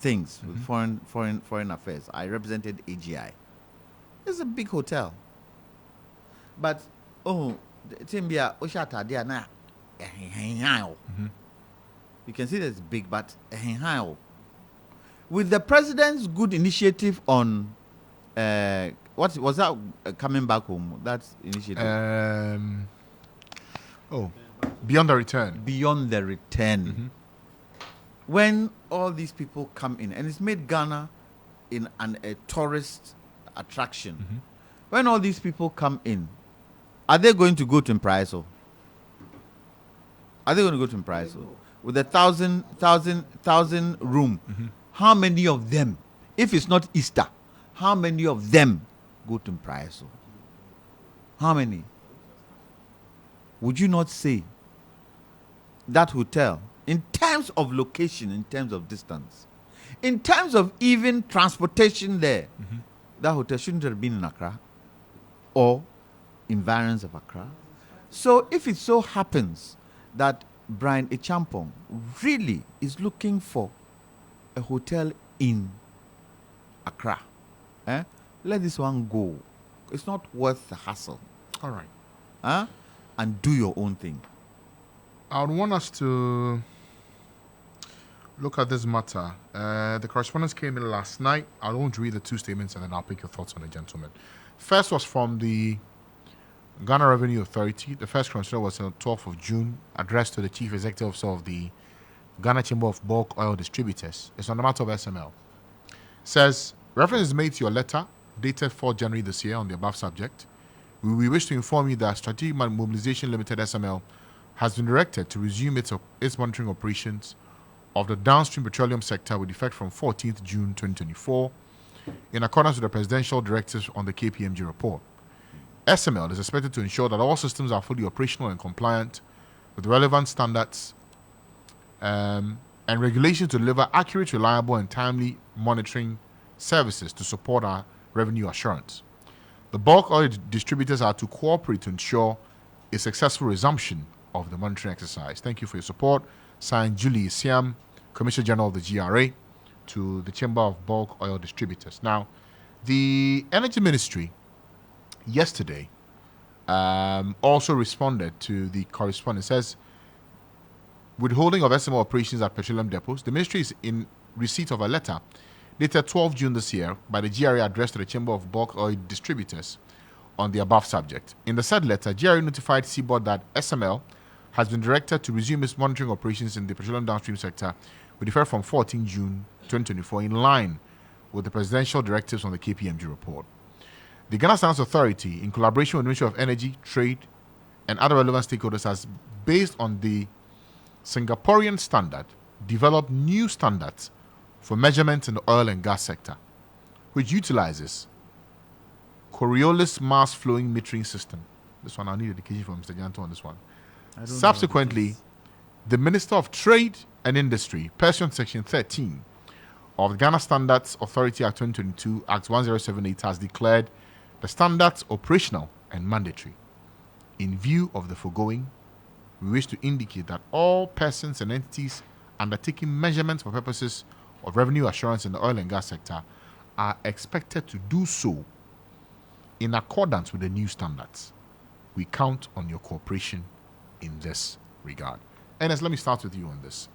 things with foreign affairs. I represented AGI. It's a big hotel, but you can see that it's big, but with the president's good initiative on what was that coming back home? That initiative. Beyond the Return. Beyond the Return. When all these people come in, and it's made Ghana in a tourist attraction. When all these people come in, are they going to go to Mpraiso? Are they going to go to Mpraiso? With a 1,000 room, how many of them, if it's not Easter, how many of them go to Mpraiso? How many? Would you not say that hotel, in terms of location, in terms of distance, in terms of even transportation there, that hotel shouldn't have been in Accra or environs of Accra? So if it so happens that Brian Echampong really is looking for a hotel in Accra, let this one go. It's not worth the hassle. All right. And do your own thing. I would want us to look at this matter. The correspondence came in last night. I won't read the two statements and then I'll pick your thoughts on it, gentlemen. First was from the Ghana Revenue Authority. The first correspondence was on 12th of June, addressed to the Chief Executive Officer of the Ghana Chamber of Bulk Oil Distributors. It's on the matter of SML. Says, reference is made to your letter dated 4 January this year on the above subject. We wish to inform you that Strategic Mobilization Limited SML has been directed to resume its monitoring operations of the downstream petroleum sector with effect from 14th June 2024 in accordance with the presidential directives on the KPMG report. SML is expected to ensure that all systems are fully operational and compliant with relevant standards and regulations to deliver accurate, reliable, and timely monitoring services to support our revenue assurance. The bulk oil distributors are to cooperate to ensure a successful resumption of the monitoring exercise. Thank you for your support. Signed, Julie Siam, Commissioner General of the GRA, to the Chamber of Bulk Oil Distributors. Now, the Energy Ministry yesterday also responded to the correspondence. It says, withholding of SMO operations at petroleum depots. The ministry is in receipt of a letter dated 12 June this year by the GRA addressed to the Chamber of Bulk Oil Distributors on the above subject. In the said letter, GRA notified Seaboard that SML has been directed to resume its monitoring operations in the petroleum downstream sector with effect from 14 June 2024 in line with the presidential directives on the KPMG report. The Ghana Standards Authority, in collaboration with the Ministry of Energy, Trade, and other relevant stakeholders, has, based on the Singaporean standard, developed new standards for measurement in the oil and gas sector, which utilizes Coriolis mass flowing metering system. This one, I need education from Mr. Janto on this one. Subsequently, the Minister of Trade and Industry, pursuant to Section 13 of the Ghana Standards Authority Act 2022, Act 1078, has declared the standards operational and mandatory. In view of the foregoing, we wish to indicate that all persons and entities undertaking measurements for purposes of revenue assurance in the oil and gas sector are expected to do so in accordance with the new standards. We count on your cooperation in this regard. Ernest, let me start with you on this.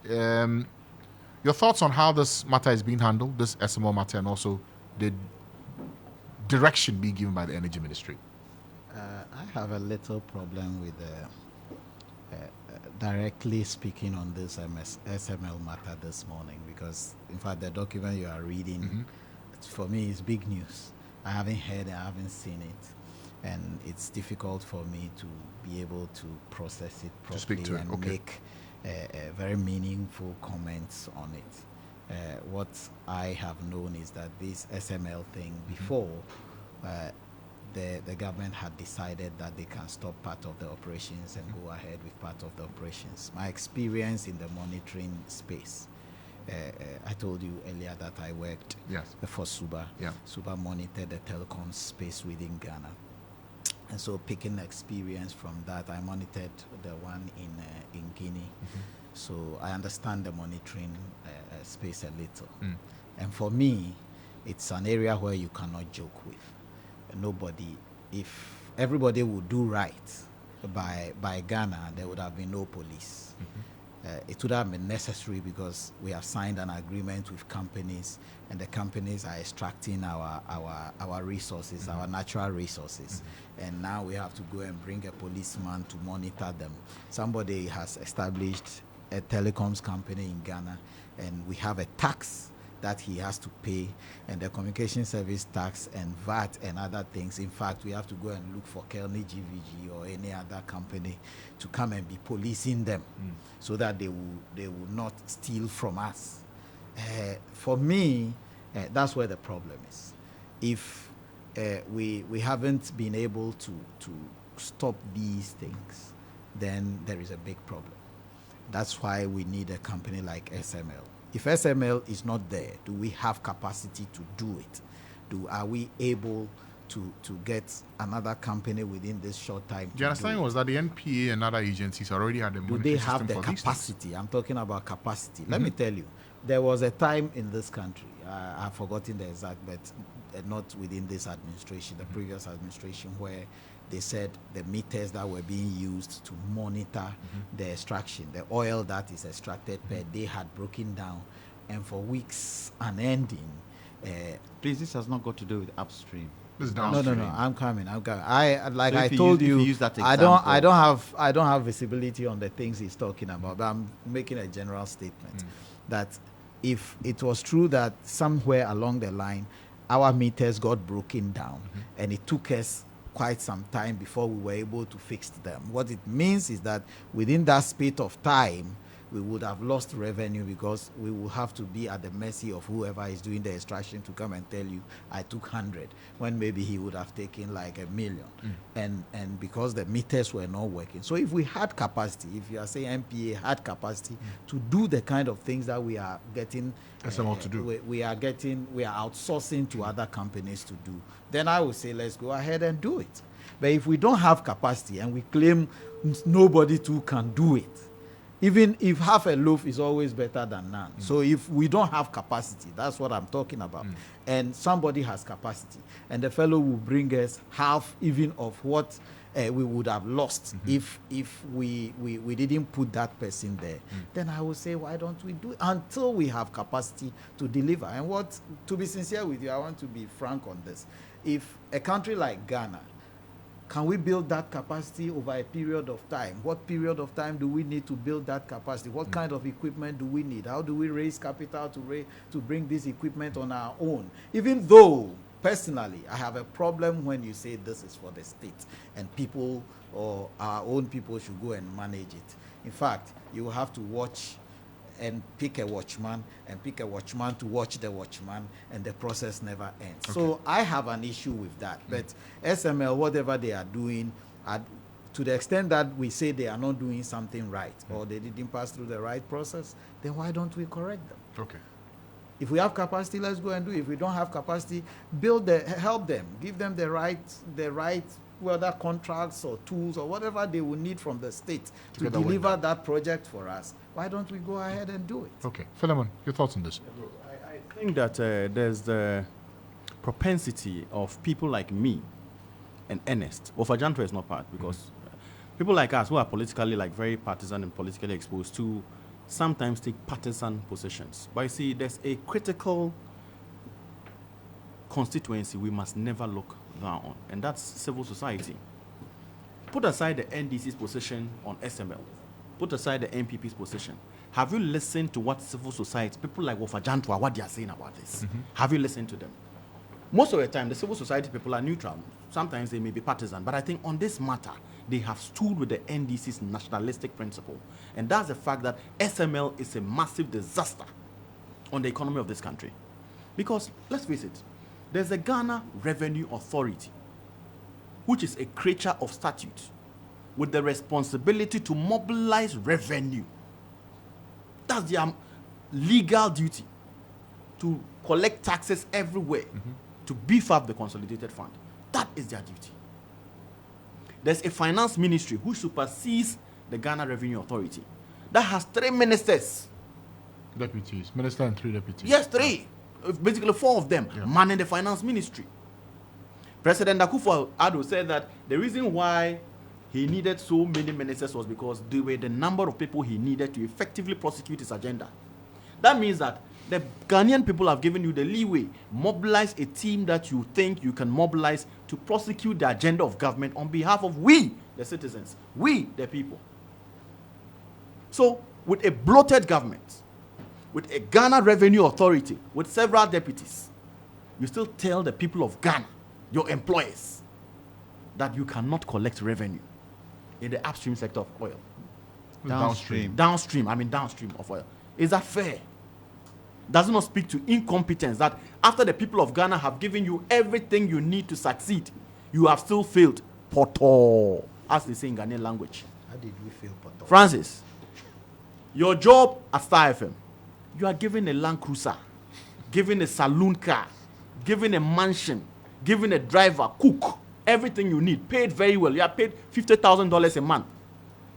Your thoughts on how this matter is being handled, this SMO matter, and also the direction being given by the Energy Ministry? I have a little problem with directly speaking on this SML matter this morning, because, in fact, the document you are reading, for me, is big news. I haven't heard it, I haven't seen it, and it's difficult for me to be able to process it properly and make very meaningful comments on it. What I have known is that this SML thing before, the government had decided that they can stop part of the operations and go ahead with part of the operations. My experience in the monitoring space, I told you earlier that I worked for Suba. Yeah. Suba monitored the telecom space within Ghana. And so picking experience from that, I monitored the one in Guinea. So I understand the monitoring space a little. And for me, it's an area where you cannot joke with. Nobody, if everybody would do right by Ghana, there would have been no police. It would have been necessary because we have signed an agreement with companies, and the companies are extracting our resources, our natural resources. And now we have to go and bring a policeman to monitor them. Somebody has established a telecoms company in Ghana, and we have a tax that he has to pay, and the communication service tax and VAT and other things. In fact, we have to go and look for Kelny GVG or any other company to come and be policing them so that they will not steal from us. For me, that's where the problem is. If we haven't been able to stop these things, then there is a big problem. That's why we need a company like SML. If SML is not there, do we have capacity to do it? Are we able to get another company within this short time? The understanding was that the NPA and other agencies already had a monitoring do they system have the for these capacity? things. I'm talking about capacity. Let me tell you, there was a time in this country, I've forgotten the exact, but not within this administration, the previous administration, where they said the meters that were being used to monitor the extraction, the oil that is extracted per day, had broken down, and for weeks unending. Please, this has not got to do with upstream. This is No, downstream. I'm coming. I like So I if you told use- if you, you use that I example- don't have visibility on the things he's talking about, but I'm making a general statement that if it was true that somewhere along the line our meters got broken down and it took us quite some time before we were able to fix them, what it means is that within that space of time we would have lost revenue, because we will have to be at the mercy of whoever is doing the extraction to come and tell you I took 100 when maybe he would have taken like 1 million. And because the meters were not working. So if we had capacity, if you are saying MPA had capacity to do the kind of things that we are getting SML to do. we are outsourcing to other companies to do, then I would say let's go ahead and do it. But if we don't have capacity and we claim nobody too can do it, even if half a loaf is always better than none. So if we don't have capacity, that's what I'm talking about, and somebody has capacity, and the fellow will bring us half even of what we would have lost if we didn't put that person there, then I would say, why don't we do it until we have capacity to deliver? And what, to be sincere with you, I want to be frank on this. If a country like Ghana, can we build that capacity over a period of time? What period of time do we need to build that capacity? What kind of equipment do we need? How do we raise capital to bring this equipment on our own? Even though, personally, I have a problem when you say this is for the state and people or our own people should go and manage it. In fact, you will have to watch and pick a watchman and pick a watchman to watch the watchman, and the process never ends. So I have an issue with that. But SML, whatever they are doing, to the extent that we say they are not doing something right or they didn't pass through the right process, then why don't we correct them? Okay. If we have capacity, let's go and do it. If we don't have capacity, help them, give them the right, whether contracts or tools or whatever they will need from the state to get that work deliver done. that project for us. Why don't we go ahead and do it? Okay. Philemon, your thoughts on this? I think that there's the propensity of people like me and Ernest. Ofajanto is not part, because people like us who are politically very partisan and politically exposed to sometimes take partisan positions. But you see, there's a critical constituency we must never look down on, and that's civil society. Put aside the NDC's position on SML. Put aside the MPP's position. Have you listened to what civil society, people like Wofajantwa, what they are saying about this? Have you listened to them? Most of the time, the civil society people are neutral. Sometimes they may be partisan, but I think on this matter, they have stood with the NDC's nationalistic principle. And that's the fact that SML is a massive disaster on the economy of this country. Because, let's face it, there's a Ghana Revenue Authority, which is a creature of statute with the responsibility to mobilize revenue. That's their legal duty, to collect taxes everywhere, to beef up the consolidated fund. That is their duty. There's a finance ministry who supersedes the Ghana Revenue Authority that has 3 ministers. Deputies. Minister and 3 deputies. Yes, 3. Basically 4 of them manning the finance ministry. President Akufo-Addo said that the reason why he needed so many ministers was because they were the number of people he needed to effectively prosecute his agenda. That means that the Ghanaian people have given you the leeway. Mobilize a team that you think you can mobilize to prosecute the agenda of government on behalf of we, the citizens, we, the people. So, with a bloated government, with a Ghana Revenue Authority, with several deputies, you still tell the people of Ghana, your employers, that you cannot collect revenue in the upstream sector of oil. Downstream. Downstream of oil. Is that fair? Does it not speak to incompetence that after the people of Ghana have given you everything you need to succeed, you have still failed? Poto, as they say in Ghanaian language. How did we fail, Poto? Francis, your job at Starr FM, you are given a Land Cruiser, given a saloon car, given a mansion, given a driver, cook, everything you need, paid very well. You are paid $50,000 a month.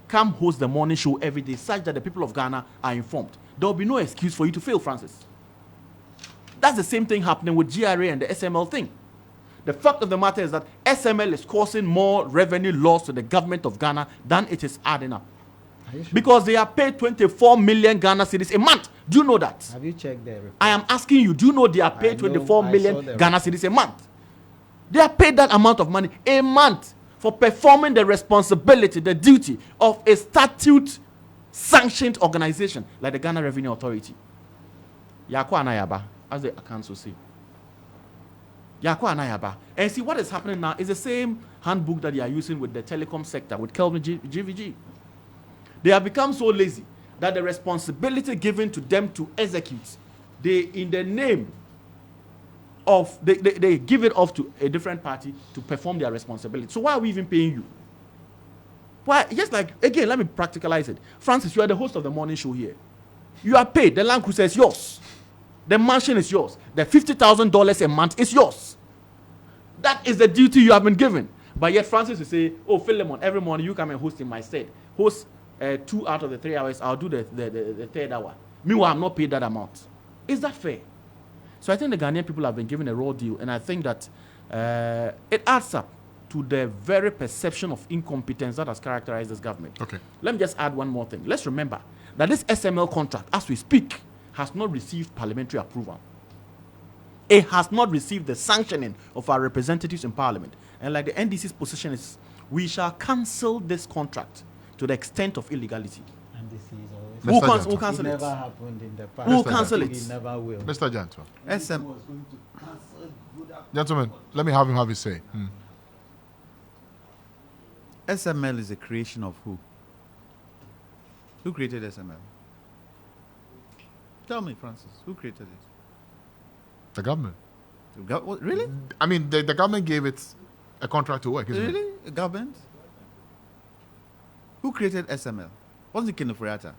Come host the morning show every day such that the people of Ghana are informed. There will be no excuse for you to fail, Francis. That's the same thing happening with GRA and the SML thing. The fact of the matter is that SML is causing more revenue loss to the government of Ghana than it is adding up. Because they are paid 24 million Ghana cedis a month. Do you know that? Have you checked the report? I am asking you, do you know they are paid 24 million Ghana cedis a month? They are paid that amount of money a month for performing the responsibility, the duty of a statute sanctioned organization like the Ghana Revenue Authority. Yako anayaba, as the accounts will say. Yako anayaba. And see what is happening now is the same handbook that they are using with the telecom sector, with Kelvin GVG. They have become so lazy that the responsibility given to them to execute, they in the name of, they give it off to a different party to perform their responsibility. So why are we even paying you? Why? Just like, again, let me practicalize it. Francis, you are the host of the morning show here. You are paid. The Land Cruiser is yours. The mansion is yours. The $50,000 a month is yours. That is the duty you have been given. But yet Francis will say, oh, Philemon, every morning you come and host in my stead. Host 2 out of the 3 hours, I'll do the third hour. Meanwhile, I'm not paid that amount. Is that fair? So I think the Ghanaian people have been given a raw deal, and I think that it adds up to the very perception of incompetence that has characterized this government. Okay. Let me just add one more thing. Let's remember that this SML contract, as we speak, has not received parliamentary approval. It has not received the sanctioning of our representatives in parliament. And like the NDC's position is, we shall cancel this contract to the extent of illegality. And this is always We'll cancel it it. never happened in the past. We'll cancel it. It never will. Mr. Janto. SM, Gentlemen, let me have him have his say. SML is a creation of who? Who created SML? Tell me, Francis, who created it? The government. What, really? I mean, the government gave it a contract to work, isn't it? Really? A government? Who created SML? Wasn't it Kenneth Furiata?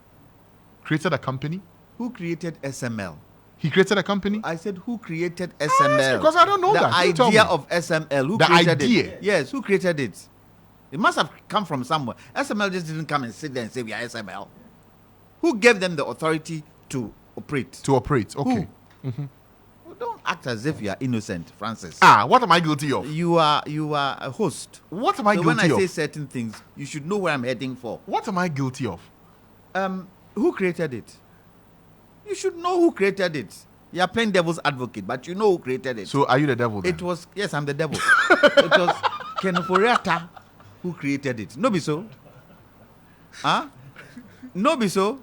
Created a company? Who created SML? He created a company? I said, who created SML? Because I don't know the that. You tell idea me. of SML. Who The created idea? it? Yes, who created it? It must have come from somewhere. SML just didn't come and sit there and say, we are SML. Who gave them the authority to operate? To operate, okay. Well, don't act as if you are innocent, Francis. What am I guilty of? You are a host. What am I So guilty when I of? say certain things, you should know where I'm heading for. What am I guilty of? Who created it? You should know who created it. You are playing devil's advocate, but you know who created it. So are you the devil then? It was, yes, I'm the devil. It was Kenneth Furiata who created it. No be so? Huh? No be so?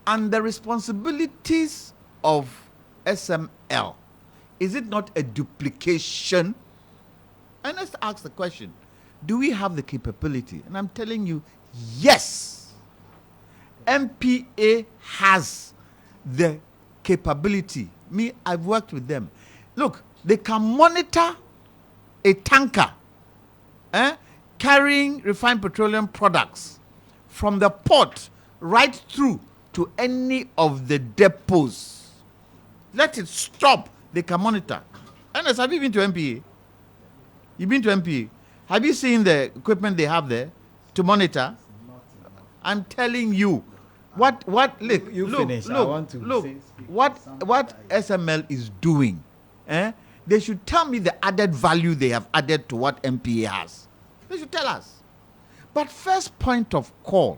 And the responsibilities of SML, is it not a duplication? And let's ask the question, do we have the capability? And I'm telling you, yes. MPA has the capability. Me, I've worked with them. Look, they can monitor a tanker carrying refined petroleum products from the port right through to any of the depots. Let it stop. They can monitor. Ernest, have you been to MPA? You've been to MPA. Have you seen the equipment they have there to monitor? I'm telling you. What look, finish. I look, want to look, say- what SML is doing, they should tell me the added value they have added to what MPA has. They should tell us. But first point of call,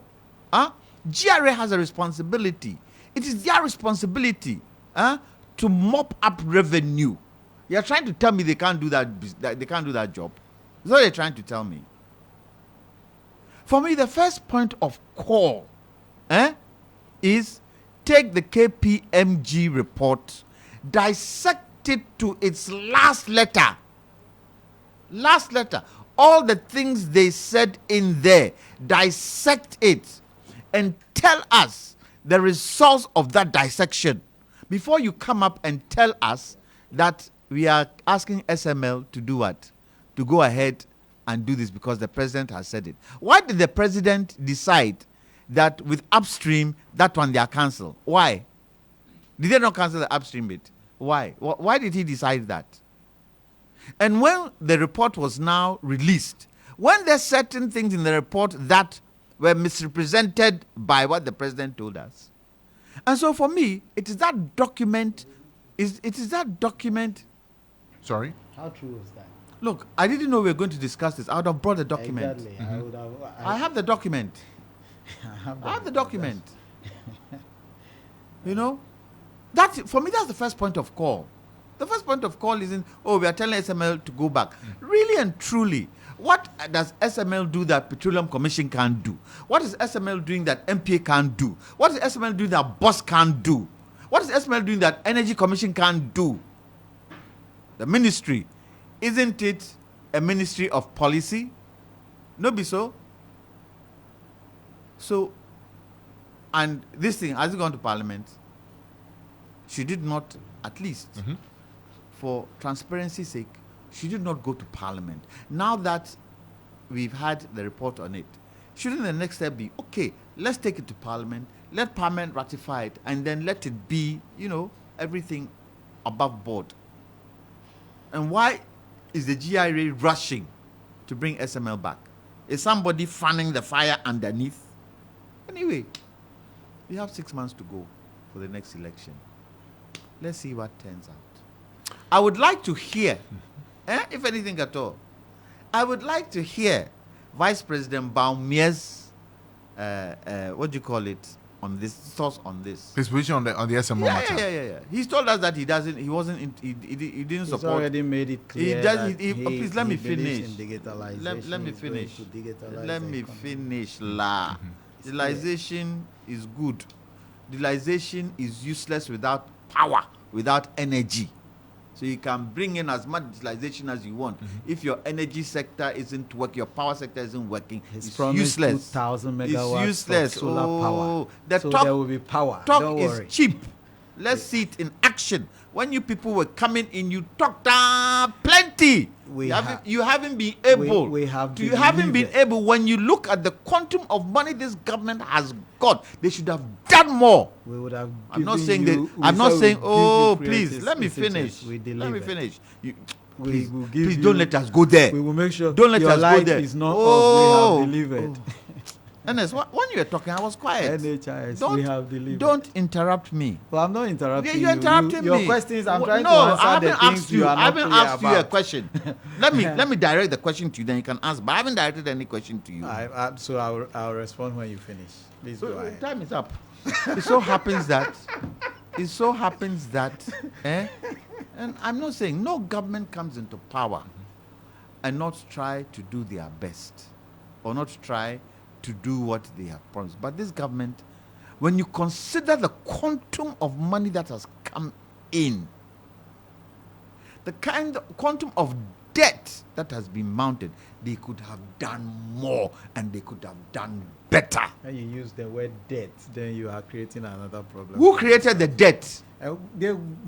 GRA has a responsibility. It is their responsibility to mop up revenue. You're trying to tell me they can't do that they can't do that job. That's what they're trying to tell me. For me, the first point of call is take the KPMG report, dissect it to its last letter. Last letter. All the things they said in there, dissect it and tell us the results of that dissection before you come up and tell us that we are asking SML to do what? To go ahead and do this because the president has said it. Why did the president decide that with upstream, that one they are cancelled? Why? Did they not cancel the upstream bit? Why? Why did he decide that? And when the report was now released, when there's certain things in the report that were misrepresented by what the president told us. And so for me, it is that document It is that document. Sorry? How true is that? Look, I didn't know we were going to discuss this. I would have brought the document. Exactly. I would have. I have the document. have I have the document. You know, that for me, that's the first point of call. The first point of call isn't, oh, we are telling SML to go back. Really and truly, what does SML do that Petroleum Commission can't do? What is SML doing that MPA can't do? What is SML doing that BOSS can't do? What is SML doing that Energy Commission can't do? The ministry, isn't it a ministry of policy? No, be so. So, and this thing has it gone to Parliament? She did not, at least for transparency's sake, she did not go to Parliament. Now that we've had the report on it, shouldn't the next step be, okay, let's take it to Parliament, let Parliament ratify it, and then let it be, you know, everything above board? And why is the GRA rushing to bring SML back? Is somebody fanning the fire underneath? Anyway, we have 6 months to go for the next election. Let's see what turns out. I would like to hear, if anything at all, I would like to hear Vice President Baumier's, what do you call it, on this, thoughts on this. His position on the SML matter. Yeah. He's told us that he didn't He's support. already made it clear. He does. That please let me finish. in digitalization. Let me He's going finish. to digitalize Let the me economy. finish, la. Digitalization is good. Digitalization is useless without power, without energy. So you can bring in as much digitalization as you want. If your energy sector isn't working, your power sector isn't working, He's it's promised useless. 2,000 It's megawatts useless. of solar power. The So talk, there will be power. talk Don't is worry. cheap. Let's see it in action. When you people were coming in, you talked plenty. You haven't been able. we have You haven't been delivered. able. When you look at the quantum of money this government has got, they should have done more. We would have. I'm not given saying you- that. we I'm not said saying. we'll give you Oh, free please let me assistance. finish. We Let me delivered. finish. We Please, will give please you- don't let us go there. We will make sure. Don't let your us go light there. is not Oh. off. We have delivered. Ernest, when you were talking, I was quiet. NHIS, we have delivered. Don't interrupt me. Well, I'm not interrupting You're interrupting Your me. questions, I'm Wh- trying no, to answer I the haven't things asked you are I not haven't clear asked you a about. question. let me direct the question to you, then you can answer. But I haven't directed any question to you. So I'll respond when you finish. Please go ahead. Time is up. It so happens that, and I'm not saying no government comes into power and not try to do their best or not try to do what they have promised. But this government, when you consider the quantum of money that has come in, the kind of quantum of debt that has been mounted, they could have done more and they could have done better. When you use the word debt, then you are creating another problem. Who created the debt? Do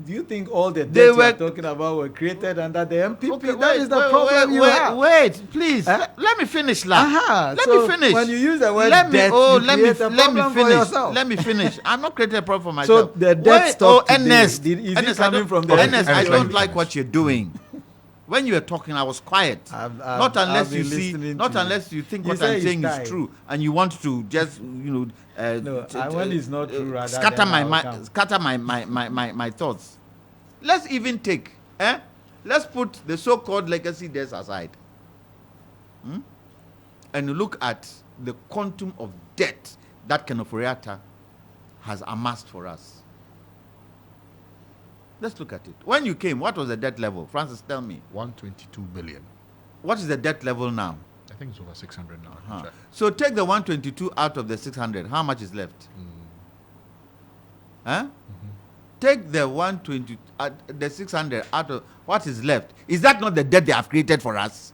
you think all the They debt you are were- talking about were created under the MPP? Okay, That is the problem you have. Wait, please. Huh? Let me finish, lad. Aha, Let so me finish. when you use the word let me, debt, oh, you let me, create a let me problem for finish. yourself. Let me finish. I'm not creating a problem for So myself. the debt Wait, stopped today. Ernest. Is it Ernest, coming from the Ernest, I Ernest, let don't me like finish. what you're doing. When you were talking, I was quiet. Not I've unless you been see, listening not to you. unless you think You what say I'm it's saying time. is true, and you want to just, No, when it's not true, rather scatter then my I'll mind, come. scatter my thoughts. Let's even take, let's put the so-called legacy debts aside, and look at the quantum of debt that Kenoforiata has amassed for us. Let's look at it. When you came, what was the debt level? Francis, tell me. 122 billion. What is the debt level now? I think it's over 600 now. Huh. Check. So take the 122 out of the 600. How much is left? Huh? Take the 120, the 600 out of what is left. Is that not the debt they have created for us?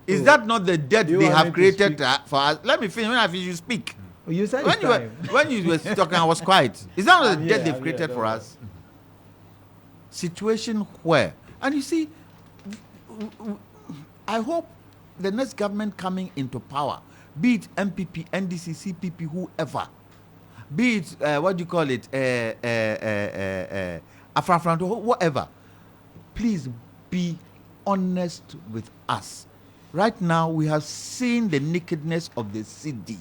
Is that not the debt You they want have me to created speak? for us? Let me finish. When I finish, you speak. You said When it's you, were, time. when you were talking, I was quiet. Is that not I'm the here, debt they've I'm created here, for don't us? Situation where, and you see, I hope the next government coming into power, be it MPP, NDC, CPP, whoever, be it what do you call it, Afrafranto, whatever, please be honest with us. Right now, we have seen the nakedness of the CD.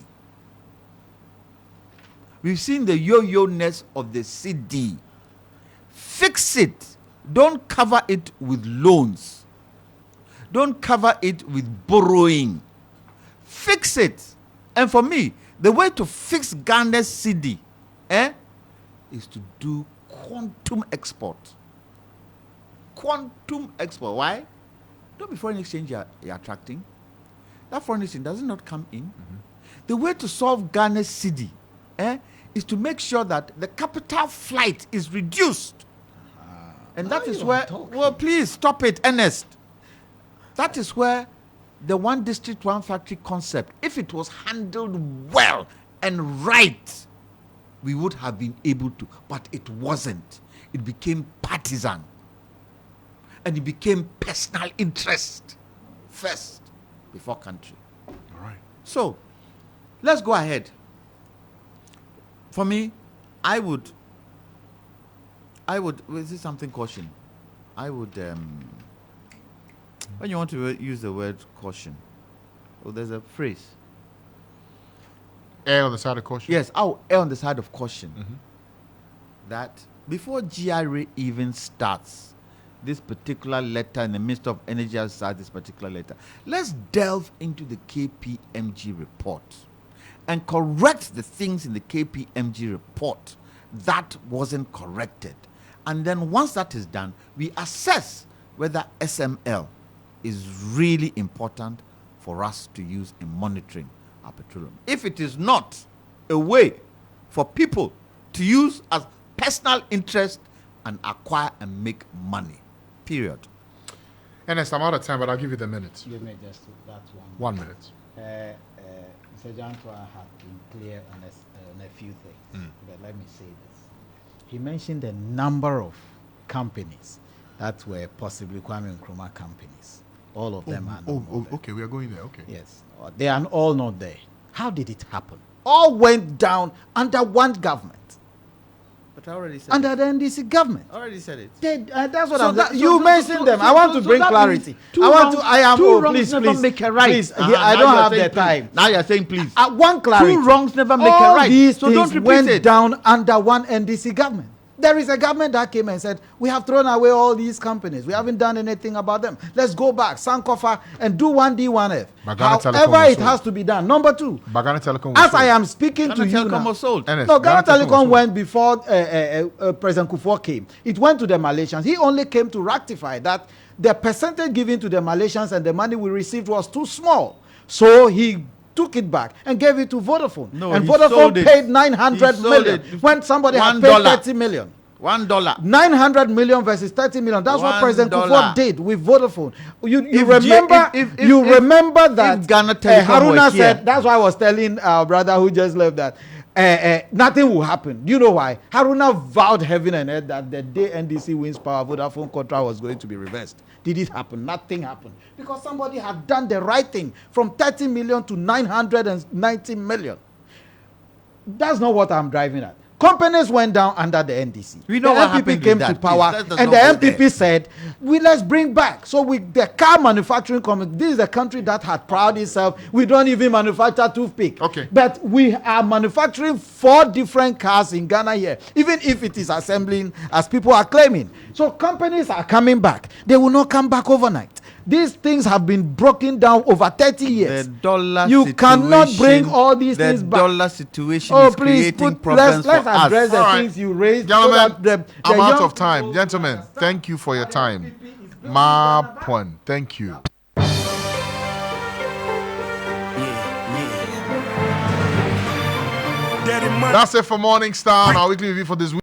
We've seen the yo-yo-ness of the CD. Fix it. Don't cover it with loans. Don't cover it with borrowing. Fix it. And for me, the way to fix Ghana's cedi is to do quantum export. Quantum export. Why? Don't be foreign exchange you're attracting. That foreign exchange does not come in. Mm-hmm. The way to solve Ghana's cedi is to make sure that the capital flight is reduced. And that is where, well, please stop it, Ernest. That is where the one district, one factory concept, if it was handled well and right, we would have been able to, but it wasn't. It became partisan. And it became personal interest first before country. All right. So, let's go ahead. For me, I would, this is something caution. I would, when you want to use the word caution, there's a phrase. Err on the side of caution? Yes, I'll err on the side of caution. Mm-hmm. That before GRA even starts, this particular letter in the midst of energy outside this particular letter, let's delve into the KPMG report and correct the things in the KPMG report that wasn't corrected. And then once that is done, we assess whether SML is really important for us to use in monitoring our petroleum. If it is not a way for people to use as personal interest and acquire and make money, period. Ernest, I'm out of time, but I'll give you the minutes. Give me just that one. 1 minute. Mr. Jantua has been clear on a few things, but let me say this. He mentioned a number of companies that were possibly Kwame Nkrumah companies. All of them are not there. Okay, we are going there. Okay. Yes, they are all not there. How did it happen? All went down under one government. But I already said under the NDC government. I already said it. That's what So I'm that- saying. so- You so- mentioned so- them. so- I want to so bring that clarity. means two I want wrongs- to. I am. two Oh, wrongs please, never please, make a right. please. Uh-huh. I Now don't you're have saying the please. time. Now you're saying please. One clarity. Two wrongs never make All a right. these So don't things repeat went it. down under one NDC government. There is a government that came and said, we have thrown away all these companies. We haven't done anything about them. Let's go back, Sankofa, and do 1D, 1F. But Ghana Telecom However, was it sold. has to be done. Number two, But Ghana Telecom was as I sold. am speaking to Ghana you Telecom now, was sold. Ernest, no, Ghana was Telecom sold. went before President Kufuor came. It went to the Malaysians. He only came to rectify that the percentage given to the Malaysians and the money we received was too small. So he took it back and gave it to Vodafone. No, and he Vodafone sold it. paid 900 He sold million it. when somebody had paid $1. 30 million. $1. 900 million versus 30 million. That's what President $1. Kufuor did with Vodafone. You If remember? if- you remember that if Ghana Telecom Haruna were here- said. That's why I was telling our brother who just left that nothing will happen. You know why? Haruna vowed heaven and earth that the day NDC wins power, Vodafone contract was going to be reversed. Did it happen? Nothing happened because somebody had done the right thing from 30 million to 990 million. That's not what I'm driving at. Companies went down under the NDC. We know the what MPP happened came with to that. power, Please, let us and not the go MPP there. said, let's bring back. So with the car manufacturing company, this is a country that had proud itself. We don't even manufacture toothpick. Okay. But we are manufacturing 4 different cars in Ghana here, even if it is assembling as people are claiming. So companies are coming back. They will not come back overnight. These things have been broken down over 30 years. The dollar You situation, cannot bring all these things back. The dollar situation Oh, is please, creating let's problems for address us. the All right. things you raised. Gentlemen, so that the I'm out young of time. people Gentlemen, understand. thank you for your Why the time. MPP is building Ma that back. Pon, thank you. That's it for Morning Star, our weekly review for this week.